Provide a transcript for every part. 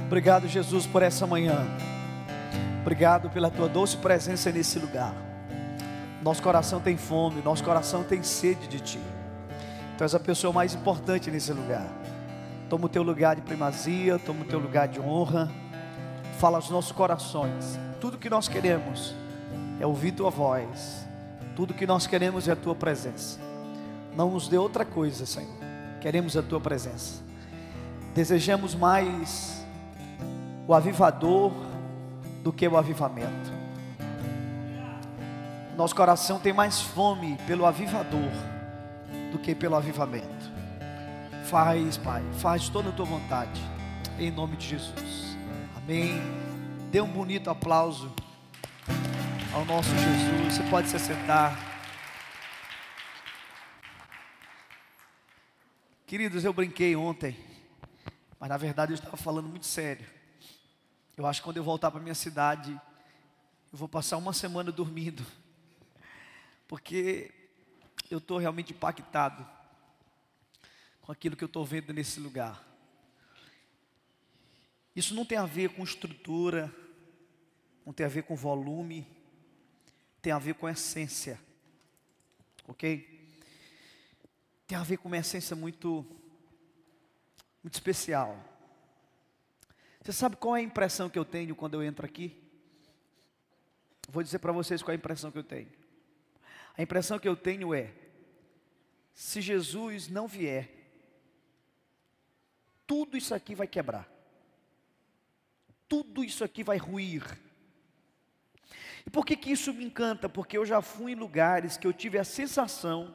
Obrigado, Jesus, por essa manhã. Obrigado pela tua doce presença nesse lugar. Nosso coração tem fome, nosso coração tem sede de ti. Tu és a pessoa mais importante nesse lugar. Toma o teu lugar de primazia, toma o teu lugar de honra. Fala aos nossos corações. Tudo que nós queremos é ouvir tua voz. Tudo que nós queremos é a tua presença. Não nos dê outra coisa, Senhor. Queremos a tua presença. Desejamos mais o avivador do que o avivamento. Nosso coração tem mais fome pelo avivador do que pelo avivamento. Faz, Pai, faz toda a tua vontade, em nome de Jesus. Amém. Dê um bonito aplauso ao nosso Jesus. Você pode se sentar. Queridos, eu brinquei ontem, mas na verdade eu estava falando muito sério. Eu acho que quando eu voltar para minha cidade, eu vou passar uma semana dormindo, porque eu estou realmente impactado com aquilo que eu estou vendo nesse lugar. Isso não tem a ver com estrutura, não tem a ver com volume, tem a ver com essência, ok? Tem a ver com uma essência muito especial. Você sabe qual é a impressão que eu tenho quando eu entro aqui? Vou dizer para vocês qual é a impressão que eu tenho. A impressão que eu tenho é: se Jesus não vier, tudo isso aqui vai quebrar. Tudo isso aqui vai ruir. E por que isso me encanta? Porque eu já fui em lugares que eu tive a sensação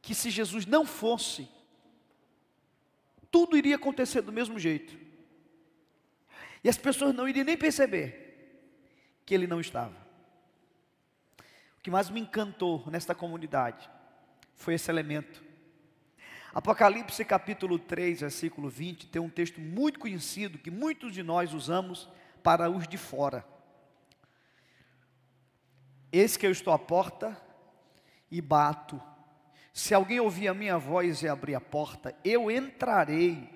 que se Jesus não fosse, tudo iria acontecer do mesmo jeito. E as pessoas não iriam nem perceber que Ele não estava. O que mais me encantou nesta comunidade foi esse elemento. Apocalipse capítulo 3, versículo 20, tem um texto muito conhecido que muitos de nós usamos para os de fora. Eis que eu estou à porta e bato. Se alguém ouvir a minha voz e abrir a porta, eu entrarei,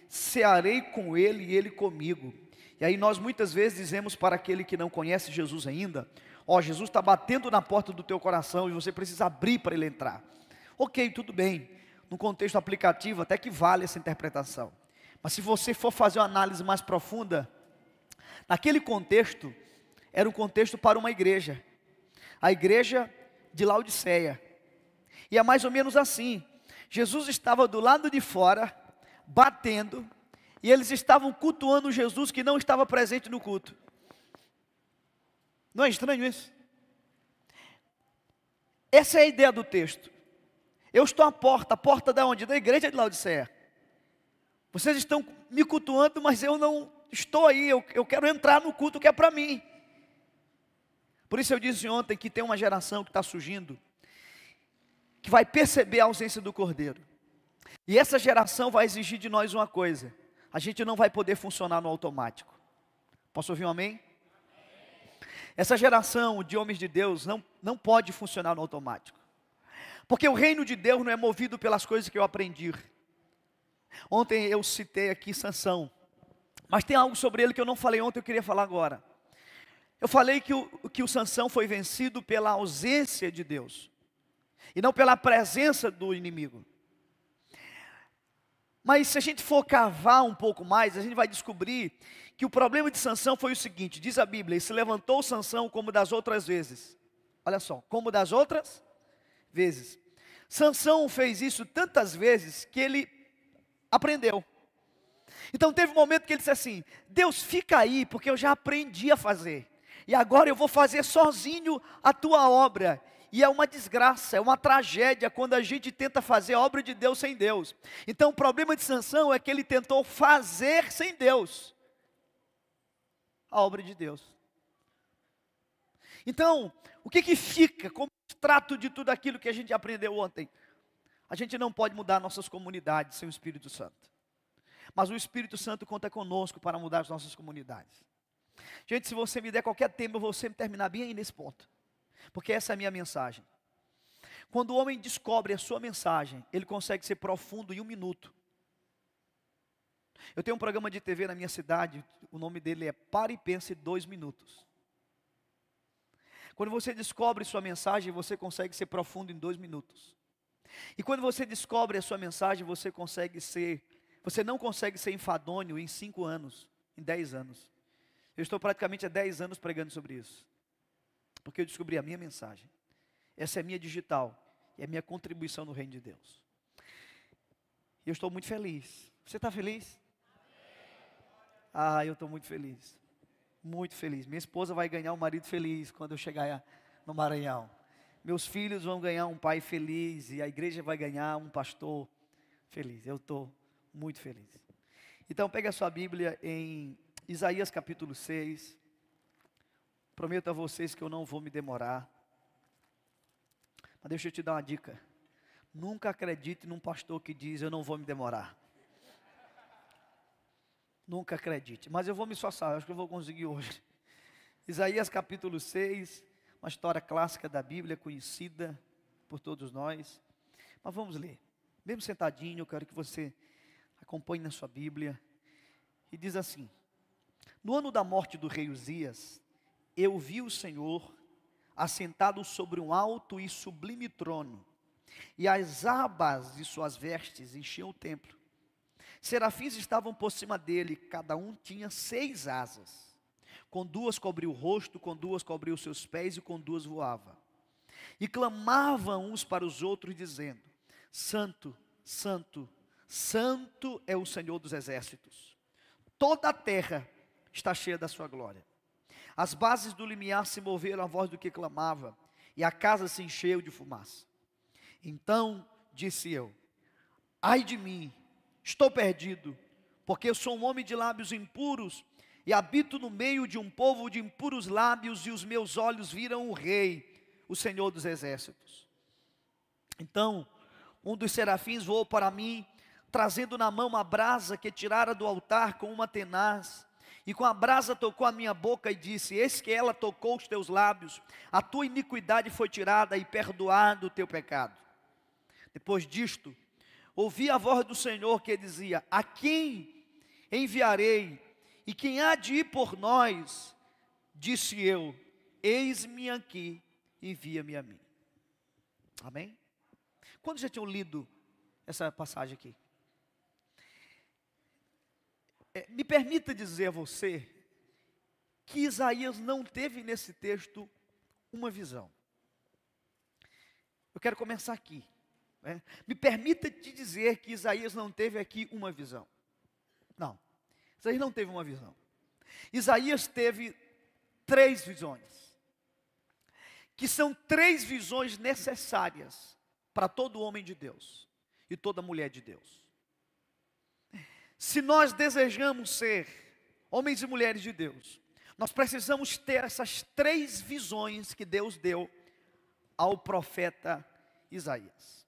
cearei com ele e ele comigo. E aí nós muitas vezes dizemos para aquele que não conhece Jesus ainda: ó, Jesus está batendo na porta do teu coração e você precisa abrir para ele entrar. Ok, tudo bem, no contexto aplicativo até que vale essa interpretação. Mas se você for fazer uma análise mais profunda, naquele contexto, era um contexto para uma igreja. A igreja de Laodiceia. E é mais ou menos assim: Jesus estava do lado de fora, batendo, e eles estavam cultuando Jesus que não estava presente no culto. Não é estranho isso? Essa é a ideia do texto. Eu estou à porta. A porta da onde? Da igreja de Laodiceia. Vocês estão me cultuando, mas eu não estou aí, eu quero entrar no culto que é para mim. Por isso eu disse ontem que tem uma geração que está surgindo, que vai perceber a ausência do Cordeiro. E essa geração vai exigir de nós uma coisa: a gente não vai poder funcionar no automático. Posso ouvir um amém? Essa geração de homens de Deus não pode funcionar no automático. Porque o reino de Deus não é movido pelas coisas que eu aprendi. Ontem eu citei aqui Sansão, mas tem algo sobre ele que eu não falei ontem, eu queria falar agora. Eu falei que o Sansão foi vencido pela ausência de Deus e não pela presença do inimigo. Mas se a gente for cavar um pouco mais, a gente vai descobrir que o problema de Sansão foi o seguinte: diz a Bíblia, e se levantou Sansão como das outras vezes. Olha só, como das outras vezes. Sansão fez isso tantas vezes que ele aprendeu. Então teve um momento que ele disse assim: Deus, fica aí, porque eu já aprendi a fazer. E agora eu vou fazer sozinho a tua obra. E é uma desgraça, é uma tragédia quando a gente tenta fazer a obra de Deus sem Deus. Então o problema de Sansão é que ele tentou fazer sem Deus a obra de Deus. Então, o que fica como extrato de tudo aquilo que a gente aprendeu ontem? A gente não pode mudar nossas comunidades sem o Espírito Santo. Mas o Espírito Santo conta conosco para mudar as nossas comunidades. Gente, se você me der qualquer tema, eu vou sempre terminar bem aí nesse ponto. Porque essa é a minha mensagem. Quando o homem descobre a sua mensagem, ele consegue ser profundo em 1 minuto. Eu tenho um programa de TV na minha cidade, o nome dele é Pare e Pense 2 Minutos. Quando você descobre sua mensagem, você consegue ser profundo em 2 minutos. E quando você descobre a sua mensagem, você não consegue ser enfadonho em 5 anos, em 10 anos. Eu estou praticamente há 10 anos pregando sobre isso. Porque eu descobri a minha mensagem. Essa é a minha digital, é a minha contribuição no reino de Deus. E eu estou muito feliz. Você está feliz? Eu estou muito feliz. Muito feliz. Minha esposa vai ganhar um marido feliz quando eu chegar no Maranhão. Meus filhos vão ganhar um pai feliz. E a igreja vai ganhar um pastor feliz. Eu estou muito feliz. Então pegue a sua Bíblia em Isaías capítulo 6. Prometo a vocês que eu não vou me demorar. Mas deixa eu te dar uma dica. Nunca acredite num pastor que diz eu não vou me demorar. Nunca acredite. Mas eu vou me esforçar, acho que eu vou conseguir hoje. Isaías capítulo 6, uma história clássica da Bíblia, conhecida por todos nós. Mas vamos ler. Mesmo sentadinho, eu quero que você acompanhe na sua Bíblia. E diz assim: no ano da morte do rei Uzias, eu vi o Senhor assentado sobre um alto e sublime trono, e as abas de suas vestes enchiam o templo. Serafins estavam por cima dele, cada um tinha 6 asas. Com 2 cobria o rosto, com 2 cobria os seus pés e com 2 voava. E clamavam uns para os outros, dizendo: Santo, Santo, Santo é o Senhor dos exércitos. Toda a terra está cheia da sua glória. As bases do limiar se moveram à voz do que clamava, e a casa se encheu de fumaça. Então disse eu: ai de mim, estou perdido, porque eu sou um homem de lábios impuros, e habito no meio de um povo de impuros lábios, e os meus olhos viram o Rei, o Senhor dos exércitos. Então um dos serafins voou para mim, trazendo na mão uma brasa que tirara do altar com uma tenaz, e com a brasa tocou a minha boca e disse: eis que ela tocou os teus lábios, a tua iniquidade foi tirada e perdoado o teu pecado. Depois disto, ouvi a voz do Senhor que dizia: a quem enviarei? E quem há de ir por nós? Disse eu: eis-me aqui, envia-me a mim. Amém? Quando já tinham lido essa passagem aqui? Me permita dizer a você que Isaías não teve nesse texto uma visão. Eu quero começar aqui. Me permita te dizer que Isaías não teve aqui uma visão. Não, Isaías não teve uma visão. Isaías teve 3 visões, que são 3 visões necessárias para todo homem de Deus e toda mulher de Deus. Se nós desejamos ser homens e mulheres de Deus, nós precisamos ter essas 3 visões que Deus deu ao profeta Isaías.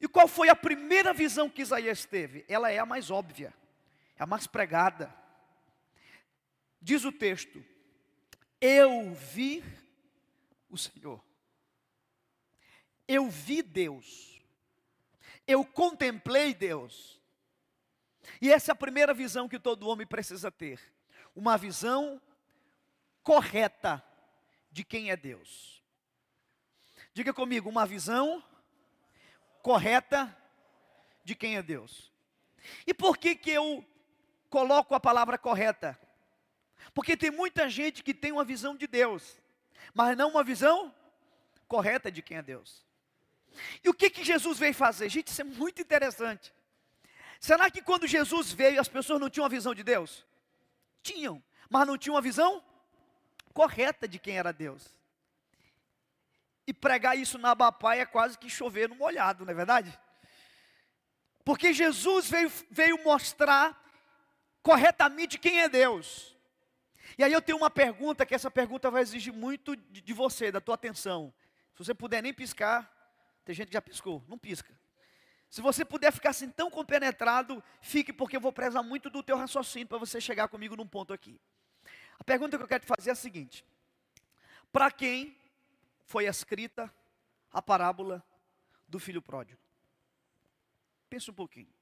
E qual foi a primeira visão que Isaías teve? Ela é a mais óbvia, é a mais pregada. Diz o texto: eu vi o Senhor. Eu vi Deus. Eu contemplei Deus. E essa é a primeira visão que todo homem precisa ter. Uma visão correta de quem é Deus. Diga comigo, uma visão correta de quem é Deus. E por que eu coloco a palavra correta? Porque tem muita gente que tem uma visão de Deus, mas não uma visão correta de quem é Deus. E o que Jesus veio fazer? Gente, isso é muito interessante. Será que quando Jesus veio, as pessoas não tinham uma visão de Deus? Tinham, mas não tinham uma visão correta de quem era Deus. E pregar isso na Abapai é quase que chover no molhado, não é verdade? Porque Jesus veio mostrar corretamente quem é Deus. E aí eu tenho uma pergunta, que essa pergunta vai exigir muito de você, da tua atenção. Se você puder nem piscar, tem gente que já piscou, não pisca. Se você puder ficar assim tão compenetrado, fique, porque eu vou prezar muito do teu raciocínio para você chegar comigo num ponto aqui. A pergunta que eu quero te fazer é a seguinte: para quem foi escrita a parábola do filho pródigo? Pensa um pouquinho.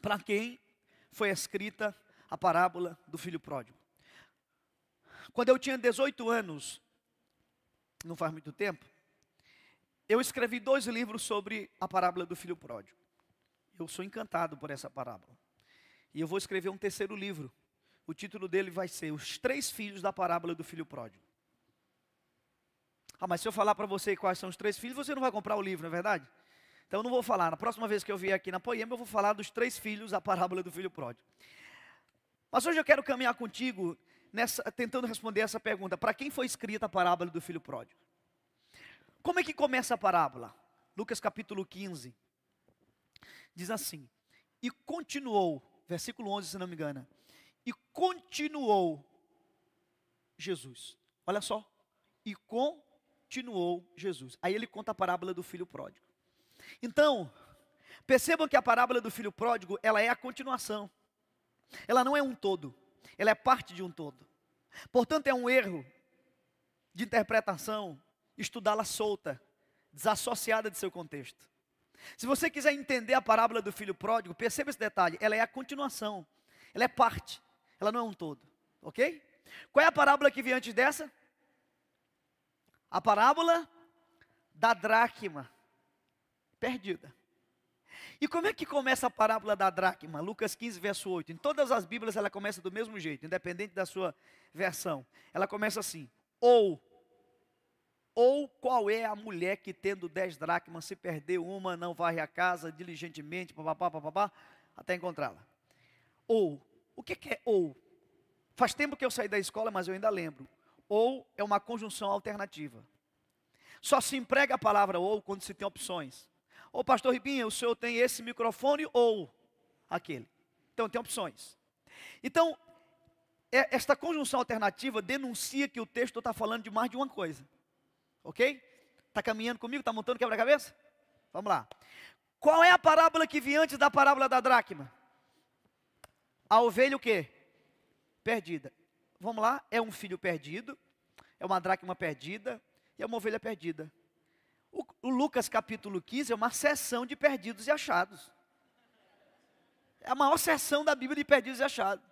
para quem foi escrita a parábola do filho pródigo. Quando eu tinha 18 anos, não faz muito tempo, eu escrevi 2 livros sobre a parábola do filho pródigo. Eu sou encantado por essa parábola. E eu vou escrever um 3º livro. O título dele vai ser Os 3 Filhos da Parábola do Filho Pródigo. Ah, mas se eu falar para você quais são os 3 filhos, você não vai comprar o livro, não é verdade? Então eu não vou falar. Na próxima vez que eu vier aqui na Poema, eu vou falar dos 3 filhos da parábola do filho pródigo. Mas hoje eu quero caminhar contigo tentando responder essa pergunta. Para quem foi escrita a parábola do filho pródigo? Como é que começa a parábola? Lucas capítulo 15. Diz assim: e continuou, versículo 11 se não me engano. E continuou Jesus. Olha só. E continuou Jesus. Aí ele conta a parábola do filho pródigo. Então, percebam que a parábola do filho pródigo, ela é a continuação. Ela não é um todo. Ela é parte de um todo. Portanto, é um erro de interpretação estudá-la solta, desassociada de seu contexto. Se você quiser entender a parábola do filho pródigo, perceba esse detalhe. Ela é a continuação. Ela é parte. Ela não é um todo. Ok? Qual é a parábola que veio antes dessa? A parábola da dracma perdida. E como é que começa a parábola da dracma? Lucas 15, verso 8. Em todas as Bíblias ela começa do mesmo jeito, independente da sua versão. Ela começa assim: ou qual é a mulher que tendo 10 dracmas, se perdeu uma, não varre a casa diligentemente, papapá, até encontrá-la. Ou, o que é ou? Faz tempo que eu saí da escola, mas eu ainda lembro. Ou é uma conjunção alternativa. Só se emprega a palavra ou quando se tem opções. Ô pastor Ribinha, o senhor tem esse microfone ou aquele. Então tem opções. Então, esta conjunção alternativa denuncia que o texto está falando de mais de uma coisa. Ok? Está caminhando comigo? Está montando quebra-cabeça? Vamos lá. Qual é a parábola que vinha antes da parábola da dracma? A ovelha o quê? Perdida. Vamos lá, é um filho perdido, é uma dracma perdida e é uma ovelha perdida. O Lucas capítulo 15 é uma seção de perdidos e achados. É a maior seção da Bíblia de perdidos e achados.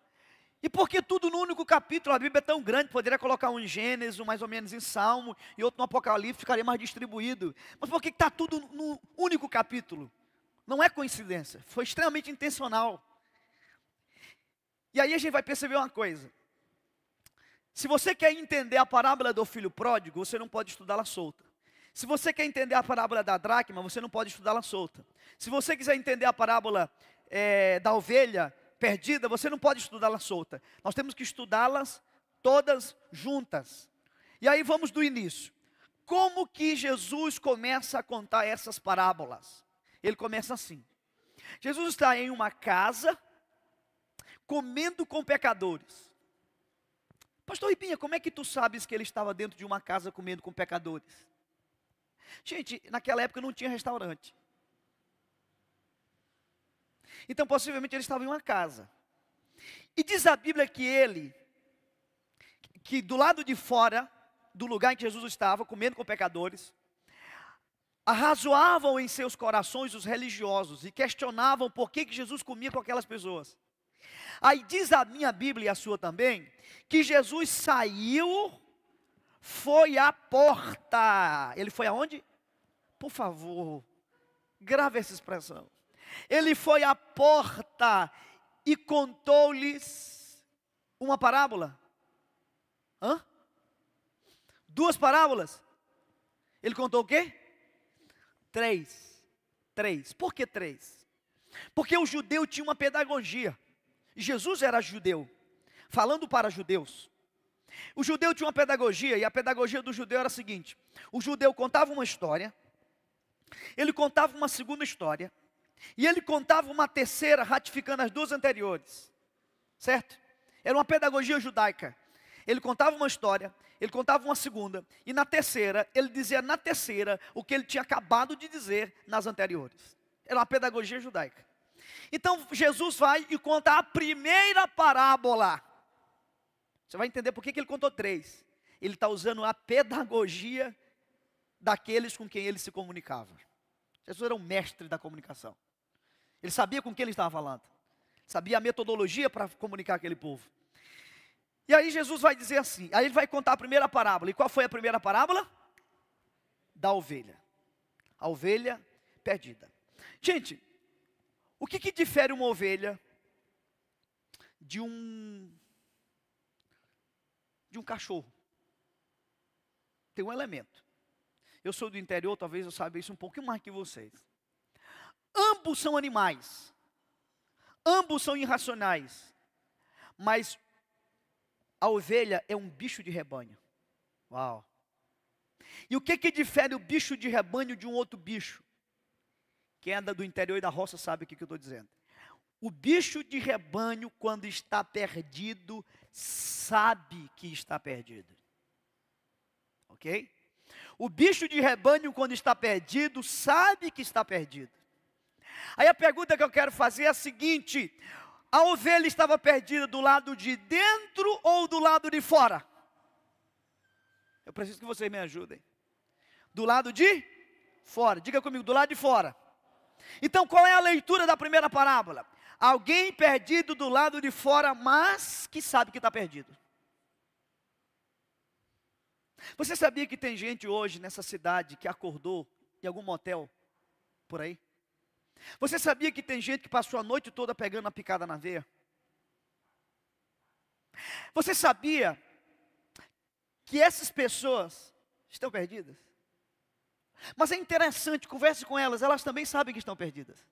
E por que tudo no único capítulo? A Bíblia é tão grande, poderia colocar um em Gênesis, um mais ou menos em Salmo, e outro no Apocalipse, ficaria mais distribuído. Mas por que está tudo no único capítulo? Não é coincidência, foi extremamente intencional. E aí a gente vai perceber uma coisa. Se você quer entender a parábola do filho pródigo, você não pode estudá-la solta. Se você quer entender a parábola da dracma, você não pode estudá-la solta. Se você quiser entender a parábola da ovelha perdida, você não pode estudá-la solta. Nós temos que estudá-las todas juntas. E aí vamos do início. Como que Jesus começa a contar essas parábolas? Ele começa assim. Jesus está em uma casa, comendo com pecadores. Pastor Ribinha, como é que tu sabes que ele estava dentro de uma casa comendo com pecadores? Gente, naquela época não tinha restaurante. Então possivelmente ele estava em uma casa. E diz a Bíblia que do lado de fora, do lugar em que Jesus estava, comendo com pecadores, arrazoavam em seus corações os religiosos e questionavam por que Jesus comia com aquelas pessoas. Aí diz a minha Bíblia e a sua também, que Jesus saiu, foi à porta. Ele foi aonde? Por favor, grave essa expressão. Ele foi à porta e contou-lhes uma parábola. Hã? 2 parábolas? Ele contou o quê? 3. Por que 3? Porque o judeu tinha uma pedagogia. Jesus era judeu, falando para judeus. O judeu tinha uma pedagogia, e a pedagogia do judeu era a seguinte: o judeu contava uma história, ele contava uma segunda história, e ele contava uma terceira, ratificando as 2 anteriores. Certo? Era uma pedagogia judaica. Ele contava uma história, ele contava uma segunda, e na terceira, ele dizia na terceira o que ele tinha acabado de dizer nas anteriores. Era uma pedagogia judaica. Então Jesus vai e conta a primeira parábola. Você vai entender por que ele contou 3. Ele está usando a pedagogia daqueles com quem ele se comunicava. Jesus era um mestre da comunicação. Ele sabia com quem ele estava falando. sabia a metodologia para comunicar aquele povo. E aí Jesus vai dizer assim, aí ele vai contar a primeira parábola. E qual foi a primeira parábola? Da ovelha. A ovelha perdida. Gente, o que difere uma ovelha de um cachorro? Tem um elemento. Eu sou do interior, talvez eu saiba isso um pouquinho mais que vocês. Ambos são animais. Ambos são irracionais. Mas a ovelha é um bicho de rebanho. Uau. E o que difere o bicho de rebanho de um outro bicho? Quem anda do interior e da roça sabe o que eu estou dizendo. O bicho de rebanho, quando está perdido, sabe que está perdido. Ok? O bicho de rebanho, quando está perdido, sabe que está perdido. Aí a pergunta que eu quero fazer é a seguinte: a ovelha estava perdida do lado de dentro ou do lado de fora? Eu preciso que vocês me ajudem. Do lado de fora. Diga comigo, do lado de fora. Então qual é a leitura da primeira parábola? Alguém perdido do lado de fora, mas que sabe que está perdido. Você sabia que tem gente hoje nessa cidade que acordou em algum motel por aí? Você sabia que tem gente que passou a noite toda pegando a picada na veia? Você sabia que essas pessoas estão perdidas? Mas é interessante, converse com elas, elas também sabem que estão perdidas.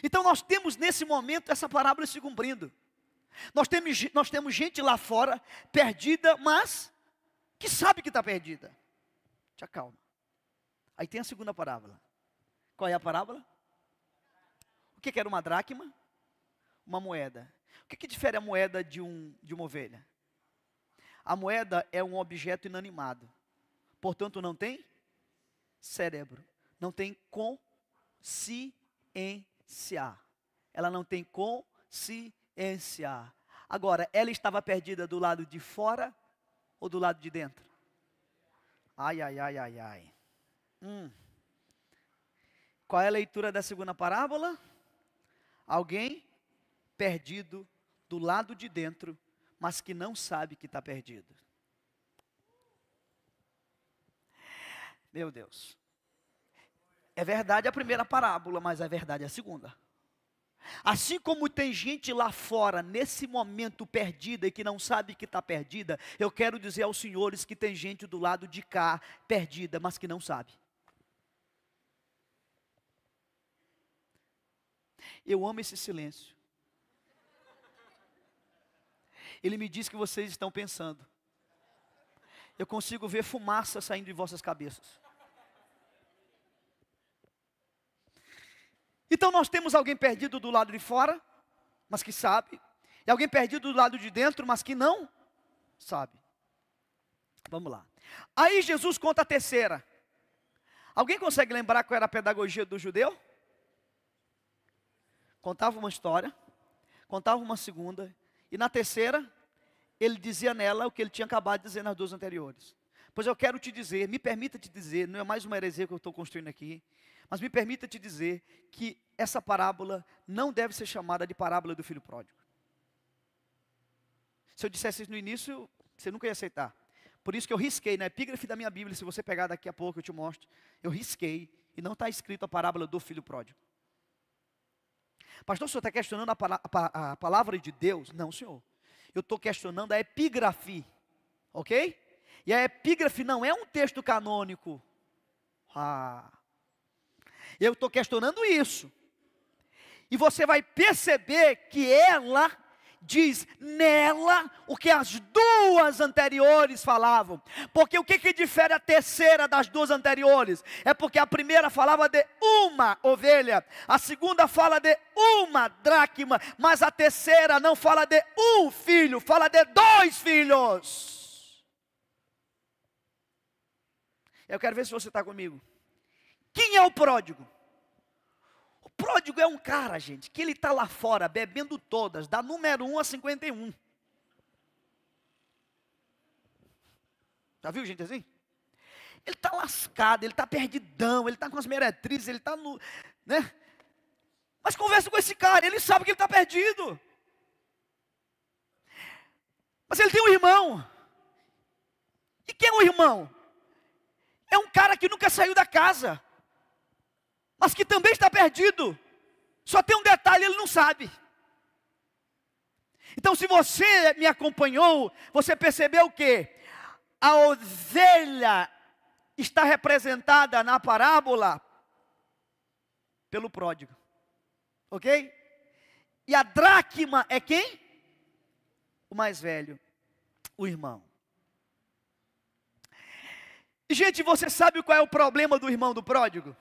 Então nós temos nesse momento essa parábola se cumprindo. Nós temos gente lá fora, perdida, mas que sabe que está perdida. Te acalma. Aí tem a segunda parábola. Qual é a parábola? O que era uma dracma? Uma moeda. O que difere a moeda de uma ovelha? A moeda é um objeto inanimado. Portanto, não tem cérebro. Não tem consciência. Ela não tem consciência. Agora, ela estava perdida do lado de fora ou do lado de dentro? Ai, ai, ai, ai, ai. Qual é a leitura da segunda parábola? Alguém perdido do lado de dentro, mas que não sabe que está perdido. Meu Deus. É verdade a primeira parábola, mas é verdade a segunda. Assim como tem gente lá fora, nesse momento perdida e que não sabe que está perdida, eu quero dizer aos senhores que tem gente do lado de cá, perdida, mas que não sabe. Eu amo esse silêncio. Ele me diz que vocês estão pensando. Eu consigo ver fumaça saindo de vossas cabeças. Então nós temos alguém perdido do lado de fora, mas que sabe. E alguém perdido do lado de dentro, mas que não sabe. Vamos lá. Aí Jesus conta a terceira. Alguém consegue lembrar qual era a pedagogia do judeu? Contava uma história, contava uma segunda, e na terceira, ele dizia nela o que ele tinha acabado de dizer nas duas anteriores. Pois eu quero te dizer, me permita te dizer, não é mais uma heresia que eu estou construindo aqui, mas me permita te dizer que essa parábola não deve ser chamada de parábola do filho pródigo. Se eu dissesse isso no início, você nunca ia aceitar. Por isso que eu risquei, na epígrafe da minha Bíblia, se você pegar daqui a pouco eu te mostro, eu risquei e não está escrito a parábola do filho pródigo. Pastor, o senhor está questionando a palavra de Deus? Não, senhor. Eu estou questionando a epígrafe, ok? E a epígrafe não é um texto canônico. Eu estou questionando isso. E você vai perceber que ela diz nela o que as duas anteriores falavam. Porque o que difere a terceira das duas anteriores? É porque a primeira falava de uma ovelha, a segunda fala de uma dracma, mas a terceira não fala de um filho, fala de dois filhos. Eu quero ver se você está comigo. Quem é o pródigo? O pródigo é um cara, gente, que ele está lá fora bebendo todas, da número 1 a 51. Já viu gente assim? Ele está lascado, ele está perdidão, ele está com as meretrizes, ele está no... né? Mas conversa com esse cara, ele sabe que ele está perdido. Mas ele tem um irmão. E quem é o irmão? É um cara que nunca saiu da casa, mas que também está perdido. Só tem um detalhe, ele não sabe. Então, se você me acompanhou, você percebeu que a ovelha está representada na parábola pelo pródigo. Ok? E a dracma é quem? O mais velho, o irmão. E, gente, você sabe qual é o problema do irmão do pródigo?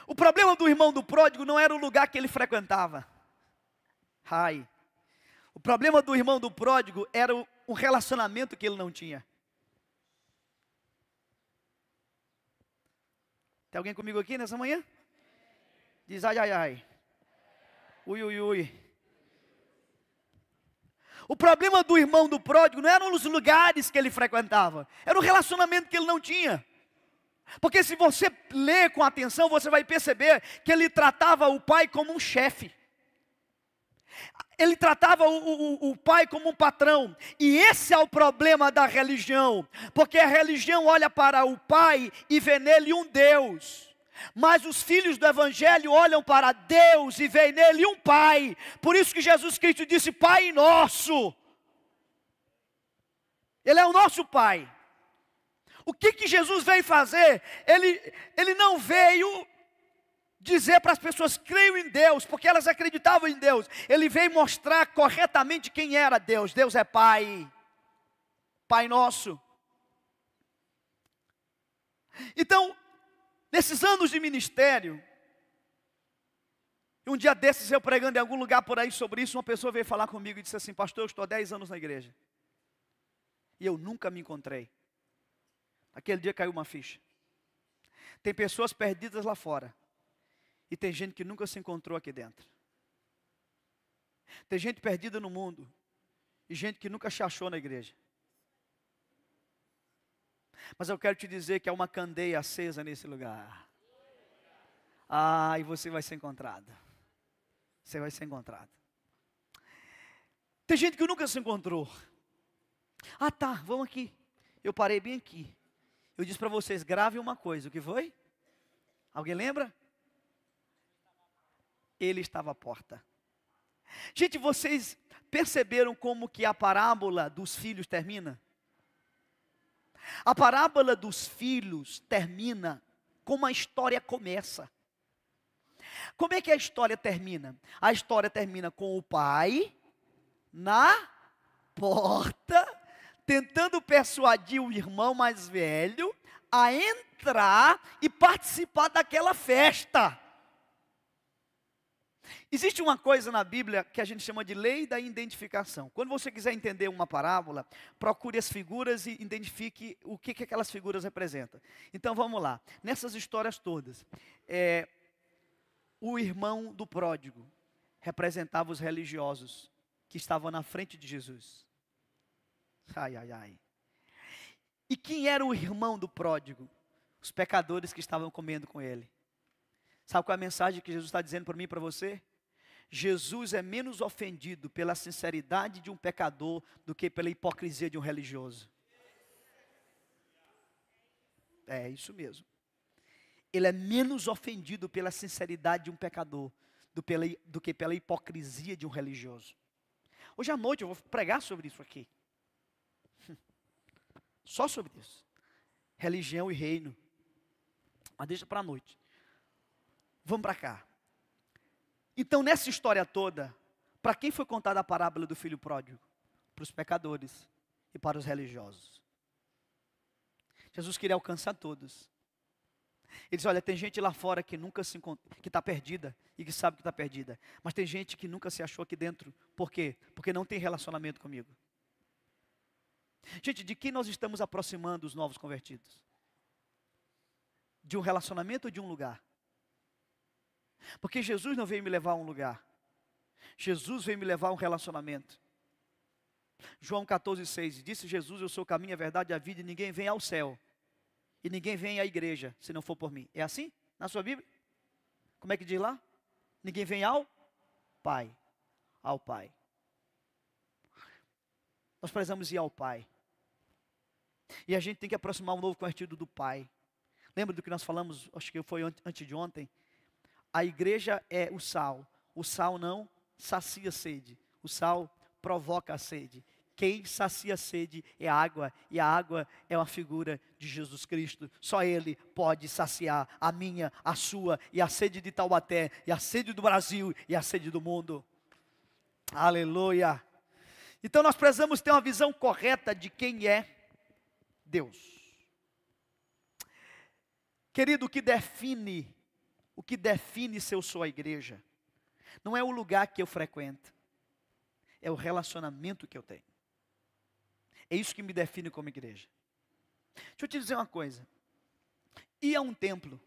O problema do irmão do pródigo não era o lugar que ele frequentava. Ai. O problema do irmão do pródigo era o relacionamento que ele não tinha. Tem alguém comigo aqui nessa manhã? Diz ai, ai, ai. Ui, ui, ui. O problema do irmão do pródigo não eram os lugares que ele frequentava, era o relacionamento que ele não tinha. Porque se você ler com atenção, você vai perceber que ele tratava o pai como um chefe. Ele tratava o pai como um patrão. E esse é o problema da religião. Porque a religião olha para o pai e vê nele um Deus. Mas os filhos do evangelho olham para Deus e veem nele um pai. Por isso que Jesus Cristo disse: Pai nosso. Ele é o nosso pai. O que Jesus veio fazer? Ele não veio dizer para as pessoas creiam em Deus, porque elas acreditavam em Deus. Ele veio mostrar corretamente quem era Deus. Deus é Pai, Pai nosso. Então, nesses anos de ministério, um dia desses eu pregando em algum lugar por aí sobre isso, uma pessoa veio falar comigo e disse assim: pastor, eu estou há 10 anos na igreja e eu nunca me encontrei. Aquele dia caiu uma ficha. Tem pessoas perdidas lá fora. E tem gente que nunca se encontrou aqui dentro. Tem gente perdida no mundo. E gente que nunca se achou na igreja. Mas eu quero te dizer que há uma candeia acesa nesse lugar. Ah, e você vai ser encontrado. Você vai ser encontrado. Tem gente que nunca se encontrou. Ah tá, vamos aqui. Eu parei bem aqui. Eu disse para vocês, gravem uma coisa. O que foi? Alguém lembra? Ele estava à porta. Gente, vocês perceberam como que a parábola dos filhos termina? A parábola dos filhos termina como a história começa. Como é que a história termina? A história termina com o pai na porta, tentando persuadir o irmão mais velho a entrar e participar daquela festa. Existe uma coisa na Bíblia que a gente chama de lei da identificação. Quando você quiser entender uma parábola, procure as figuras e identifique o que aquelas figuras representam. Então vamos lá, nessas histórias todas, o irmão do pródigo representava os religiosos que estavam na frente de Jesus. Ai, ai, ai. E quem era o irmão do pródigo? Os pecadores que estavam comendo com ele. Sabe qual é a mensagem que Jesus está dizendo para mim e para você? Jesus é menos ofendido pela sinceridade de um pecador do que pela hipocrisia de um religioso. É isso mesmo. Ele é menos ofendido pela sinceridade de um pecador do que pela hipocrisia de um religioso. Hoje à noite eu vou pregar sobre isso aqui. Só sobre isso. Religião e reino. Mas deixa para a noite. Vamos para cá. Então, nessa história toda, para quem foi contada a parábola do filho pródigo? Para os pecadores e para os religiosos. Jesus queria alcançar todos. Ele diz: olha, tem gente lá fora que nunca se encontrou, que está perdida e que sabe que está perdida. Mas tem gente que nunca se achou aqui dentro. Por quê? Porque não tem relacionamento comigo. Gente, de que nós estamos aproximando os novos convertidos? De um relacionamento ou de um lugar? Porque Jesus não veio me levar a um lugar. Jesus veio me levar a um relacionamento. João 14,6, disse Jesus: eu sou o caminho, a verdade e a vida, e ninguém vem ao céu. E ninguém vem à igreja, se não for por mim. É assim? Na sua Bíblia? Como é que diz lá? Ninguém vem ao Pai. Ao Pai. Nós precisamos ir ao Pai. E a gente tem que aproximar o novo convertido do Pai. Lembra do que nós falamos, acho que foi antes de ontem? A igreja é o sal. O sal não sacia a sede. O sal provoca a sede. Quem sacia a sede é a água. E a água é uma figura de Jesus Cristo. Só Ele pode saciar a minha, a sua e a sede de Taubaté. E a sede do Brasil e a sede do mundo. Aleluia. Então nós precisamos ter uma visão correta de quem é Deus. Querido, o que define se eu sou a igreja, não é o lugar que eu frequento, é o relacionamento que eu tenho. É isso que me define como igreja. Deixa eu te dizer uma coisa. Ir a um templo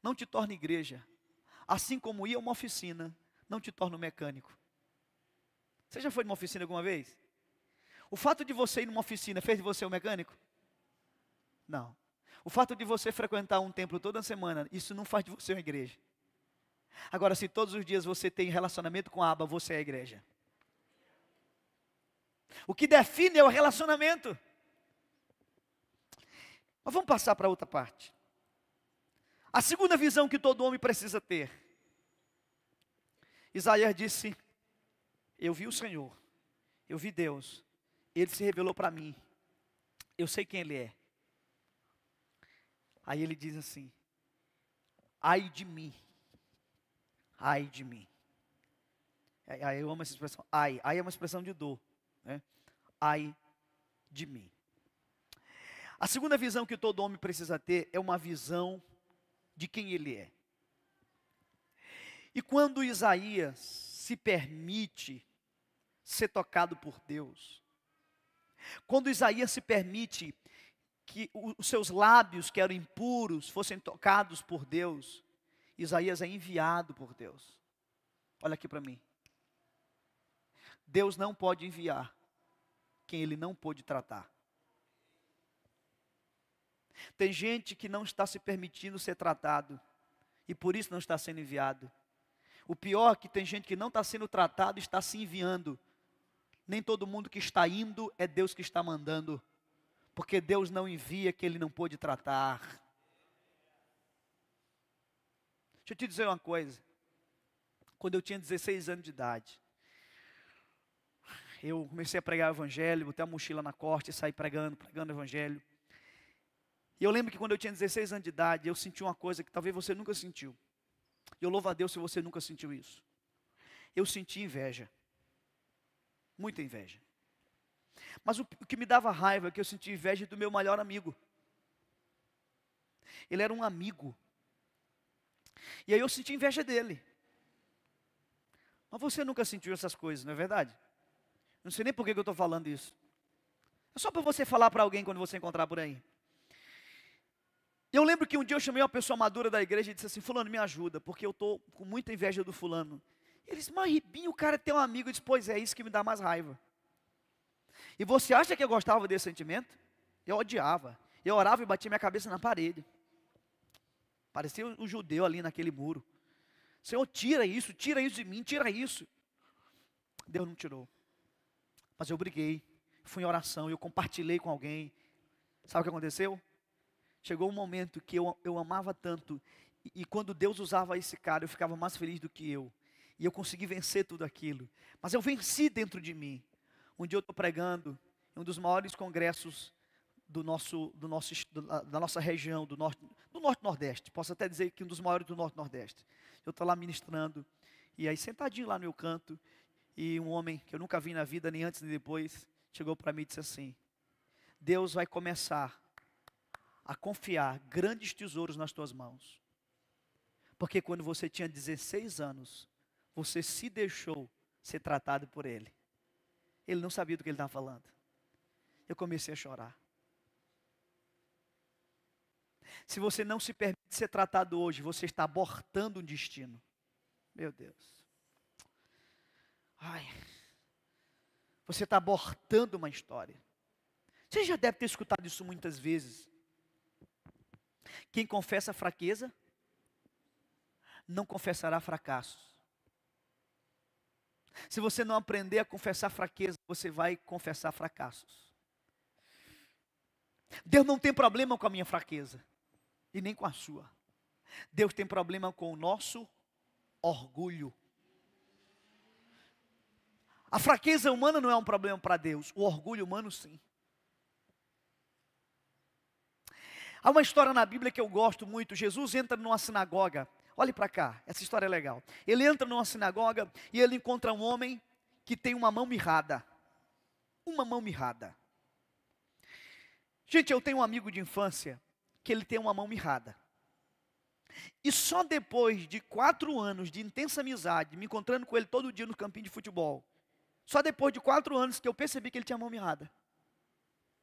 não te torna igreja, assim como ir a uma oficina não te torna um mecânico. Você já foi numa oficina alguma vez? O fato de você ir numa oficina fez de você um mecânico? Não. O fato de você frequentar um templo toda semana, isso não faz de você uma igreja. Agora, se todos os dias você tem relacionamento com a Abba, você é a igreja. O que define é o relacionamento. Mas vamos passar para outra parte. A segunda visão que todo homem precisa ter. Isaías disse: eu vi o Senhor, eu vi Deus, Ele se revelou para mim, eu sei quem Ele é. Aí ele diz assim: ai de mim, ai de mim. Aí eu amo essa expressão, ai é uma expressão de dor, né? Ai de mim. A segunda visão que todo homem precisa ter é uma visão de quem ele é. E quando Isaías se permite ser tocado por Deus, quando Isaías se permite que os seus lábios, que eram impuros, fossem tocados por Deus, Isaías é enviado por Deus. Olha aqui para mim. Deus não pode enviar quem Ele não pôde tratar. Tem gente que não está se permitindo ser tratado, e por isso não está sendo enviado. O pior é que tem gente que não está sendo tratado e está se enviando. Nem todo mundo que está indo é Deus que está mandando. Porque Deus não envia quem Ele não pôde tratar. Deixa eu te dizer uma coisa. Quando eu tinha 16 anos de idade, eu comecei a pregar o evangelho, botei a mochila na corte e saí pregando o evangelho. E eu lembro que quando eu tinha 16 anos de idade, eu senti uma coisa que talvez você nunca sentiu. E eu louvo a Deus se você nunca sentiu isso. Eu senti inveja. Muita inveja. Mas o que me dava raiva é que eu sentia inveja do meu melhor amigo. Ele era um amigo. E aí eu senti inveja dele. Mas você nunca sentiu essas coisas, não é verdade? Não sei nem por que eu estou falando isso. É só para você falar para alguém quando você encontrar por aí. Eu lembro que um dia eu chamei uma pessoa madura da igreja e disse assim: fulano, me ajuda, porque eu estou com muita inveja do fulano. Ele disse: mas Ribinho, o cara tem um amigo. Eu disse: pois é, isso que me dá mais raiva. E você acha que eu gostava desse sentimento? Eu odiava. Eu orava e batia minha cabeça na parede. Parecia um judeu ali naquele muro. Senhor, tira isso de mim, tira isso. Deus não tirou. Mas eu briguei, fui em oração, eu compartilhei com alguém. Sabe o que aconteceu? Chegou um momento que eu amava tanto, e quando Deus usava esse cara, eu ficava mais feliz do que eu. E eu consegui vencer tudo aquilo. Mas eu venci dentro de mim. Um dia eu estou pregando em um dos maiores congressos da nossa região, do Norte-Nordeste. Posso até dizer que um dos maiores do Norte-Nordeste. Eu estou lá ministrando, e aí sentadinho lá no meu canto, e um homem que eu nunca vi na vida, nem antes nem depois, chegou para mim e disse assim: Deus vai começar a confiar grandes tesouros nas tuas mãos. Porque quando você tinha 16 anos, você se deixou ser tratado por Ele. Ele não sabia do que ele estava falando. Eu comecei a chorar. Se você não se permite ser tratado hoje, você está abortando um destino. Meu Deus. Ai. Você está abortando uma história. Você já deve ter escutado isso muitas vezes. Quem confessa fraqueza, não confessará fracassos. Se você não aprender a confessar fraqueza, você vai confessar fracassos. Deus não tem problema com a minha fraqueza, e nem com a sua. Deus tem problema com o nosso orgulho. A fraqueza humana não é um problema para Deus, o orgulho humano sim. Há uma história na Bíblia que eu gosto muito. Jesus entra numa sinagoga. Olhe para cá, essa história é legal. Ele entra numa sinagoga e ele encontra um homem que tem uma mão mirrada. Uma mão mirrada. Gente, eu tenho um amigo de infância que ele tem uma mão mirrada. E só depois de 4 anos de intensa amizade, me encontrando com ele todo dia no campinho de futebol, só depois de 4 anos que eu percebi que ele tinha a mão mirrada.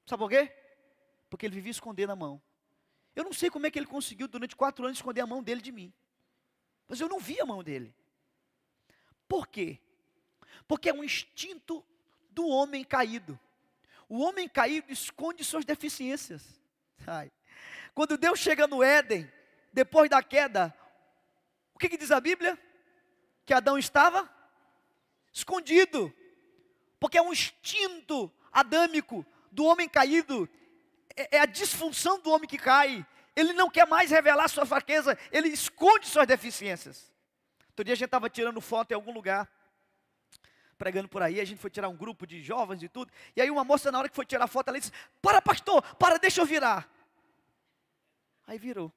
Sabe por quê? Porque ele vivia escondendo a mão. Eu não sei como é que ele conseguiu durante 4 anos esconder a mão dele de mim. Mas eu não vi a mão dele. Por quê? Porque é um instinto do homem caído. O homem caído esconde suas deficiências. Ai. Quando Deus chega no Éden, depois da queda, o que diz a Bíblia? Que Adão estava escondido. Porque é um instinto adâmico do homem caído. É a disfunção do homem que cai. Ele não quer mais revelar sua fraqueza, ele esconde suas deficiências. Outro dia a gente estava tirando foto em algum lugar, pregando por aí, a gente foi tirar um grupo de jovens e tudo, e aí uma moça na hora que foi tirar foto, ela disse, para pastor, para, deixa eu virar. Aí virou.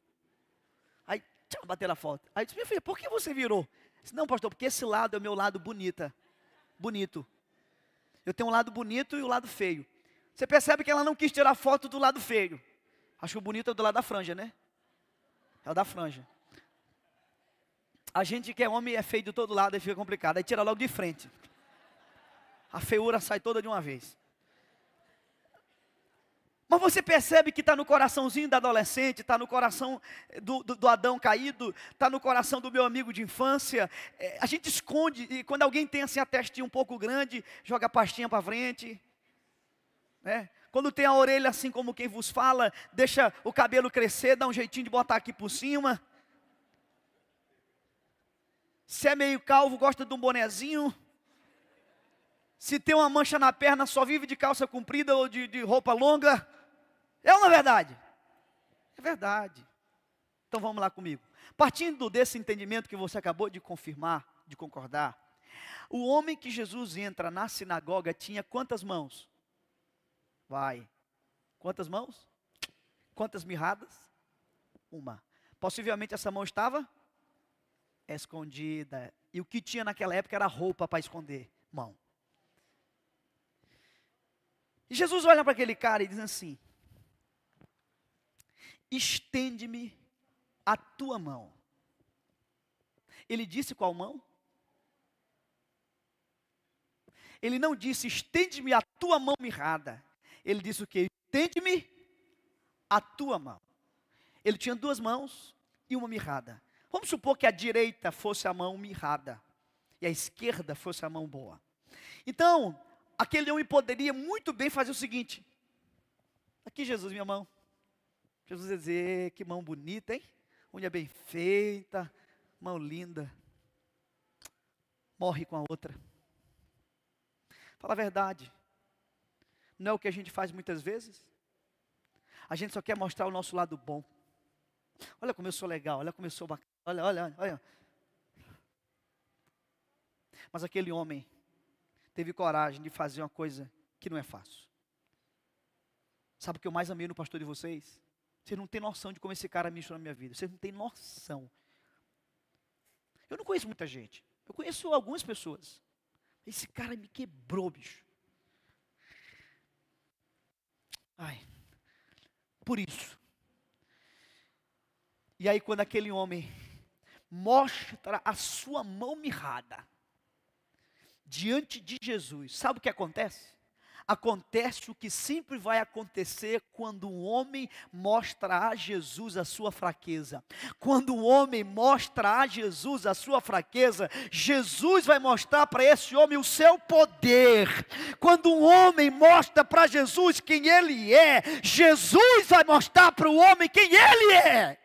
Aí, tchau, bateu a foto. Aí disse, minha filha, por que você virou? Eu disse, não pastor, porque esse lado é o meu lado bonito. Eu tenho um lado bonito e o lado feio. Você percebe que ela não quis tirar foto do lado feio. Acho que o bonito é do lado da franja, né? É o da franja. A gente que é homem é feio de todo lado, aí fica complicado. Aí tira logo de frente. A feiura sai toda de uma vez. Mas você percebe que está no coraçãozinho da adolescente, está no coração do Adão caído, está no coração do meu amigo de infância. A gente esconde, e quando alguém tem assim a testinha um pouco grande, joga a pastinha para frente. Né? Quando tem a orelha assim como quem vos fala, deixa o cabelo crescer, dá um jeitinho de botar aqui por cima. Se é meio calvo, gosta de um bonezinho. Se tem uma mancha na perna, só vive de calça comprida ou de roupa longa. É ou não é verdade? É verdade. Então vamos lá comigo. Partindo desse entendimento que você acabou de confirmar, de concordar, o homem que Jesus entra na sinagoga tinha quantas mãos? Vai. Quantas mãos? Quantas mirradas? Uma. Possivelmente essa mão estava escondida. E o que tinha naquela época era roupa para esconder. Mão. E Jesus olha para aquele cara e diz assim: estende-me a tua mão. Ele disse qual mão? Ele não disse estende-me a tua mão mirrada. Ele disse o quê? Estende-me a tua mão. Ele tinha 2 mãos e uma mirrada. Vamos supor que a direita fosse a mão mirrada e a esquerda fosse a mão boa. Então, aquele homem poderia muito bem fazer o seguinte: aqui Jesus, minha mão. Jesus ia dizer, que mão bonita, hein? Unha bem feita, mão linda. Morre com a outra. Fala a verdade. Não é o que a gente faz muitas vezes? A gente só quer mostrar o nosso lado bom. Olha como eu sou legal, olha como eu sou bacana. Olha. Mas aquele homem teve coragem de fazer uma coisa que não é fácil. Sabe o que eu mais amei no pastor de vocês? Vocês não têm noção de como esse cara me encheu na minha vida. Vocês não têm noção. Eu não conheço muita gente. Eu conheço algumas pessoas. Esse cara me quebrou, bicho. Ai. Por isso. E aí quando aquele homem mostra a sua mão mirrada diante de Jesus, sabe o que acontece? Acontece o que sempre vai acontecer quando um homem mostra a Jesus a sua fraqueza. Quando um homem mostra a Jesus a sua fraqueza, Jesus vai mostrar para esse homem o seu poder. Quando um homem mostra para Jesus quem ele é, Jesus vai mostrar para o homem quem ele é.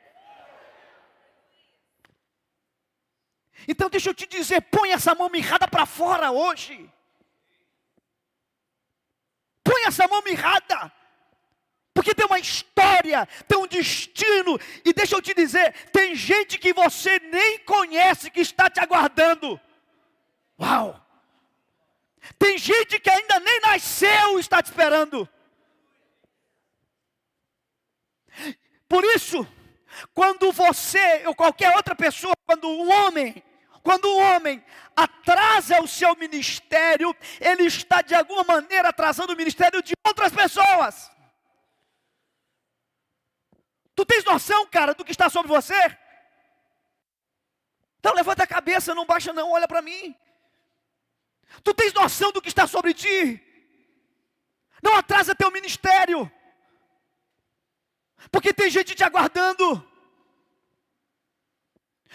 Então deixa eu te dizer, põe essa mão mirrada para fora hoje. Põe essa mão mirrada. Porque tem uma história, tem um destino. E deixa eu te dizer, tem gente que você nem conhece que está te aguardando. Uau! Tem gente que ainda nem nasceu e está te esperando. Por isso, quando você ou qualquer outra pessoa, quando um homem atrasa o seu ministério, ele está de alguma maneira atrasando o ministério de outras pessoas. Tu tens noção, cara, do que está sobre você? Então levanta a cabeça, não baixa não, olha para mim. Tu tens noção do que está sobre ti? Não atrasa teu ministério. Porque tem gente te aguardando.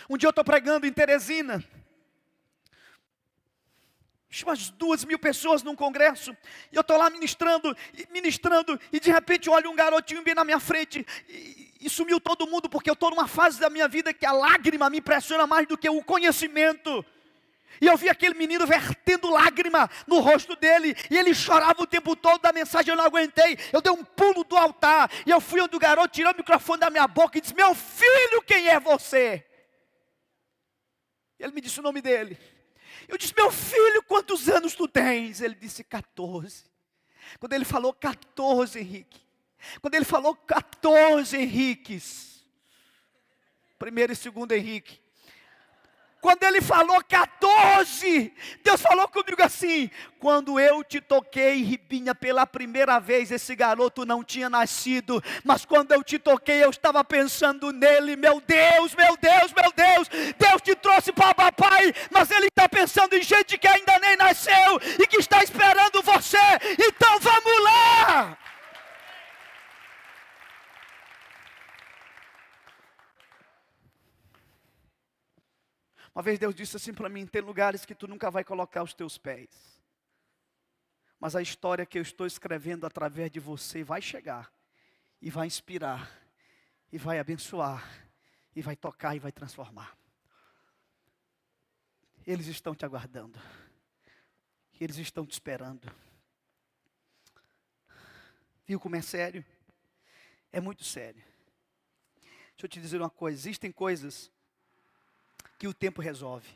Um dia eu estou pregando em Teresina. Umas 2.000 pessoas num congresso. E eu estou lá ministrando. E de repente eu olho um garotinho bem na minha frente. E sumiu todo mundo, porque eu estou numa fase da minha vida que a lágrima me impressiona mais do que o conhecimento. E eu vi aquele menino vertendo lágrima no rosto dele. E ele chorava o tempo todo da mensagem, eu não aguentei. Eu dei um pulo do altar. E eu fui onde o garoto tirou o microfone da minha boca e disse: meu filho, quem é você? Ele me disse o nome dele. Eu disse: meu filho, quantos anos tu tens? Ele disse: 14. Quando ele falou 14, Henrique. Quando ele falou 14 Henriques. Primeiro e segundo Henrique. Quando ele falou 14, Deus falou comigo assim: quando eu te toquei, Ribinha, pela primeira vez, esse garoto não tinha nascido. Mas quando eu te toquei, eu estava pensando nele. Meu Deus, meu Deus, meu Deus. Deus te trouxe para papai, mas ele está pensando em gente que ainda nem nasceu e que está esperando você. Então vamos lá. Uma vez Deus disse assim para mim: tem lugares que tu nunca vai colocar os teus pés. Mas a história que eu estou escrevendo através de você vai chegar. E vai inspirar. E vai abençoar. E vai tocar e vai transformar. Eles estão te aguardando. Eles estão te esperando. Viu como é sério? É muito sério. Deixa eu te dizer uma coisa. Existem coisas que o tempo resolve.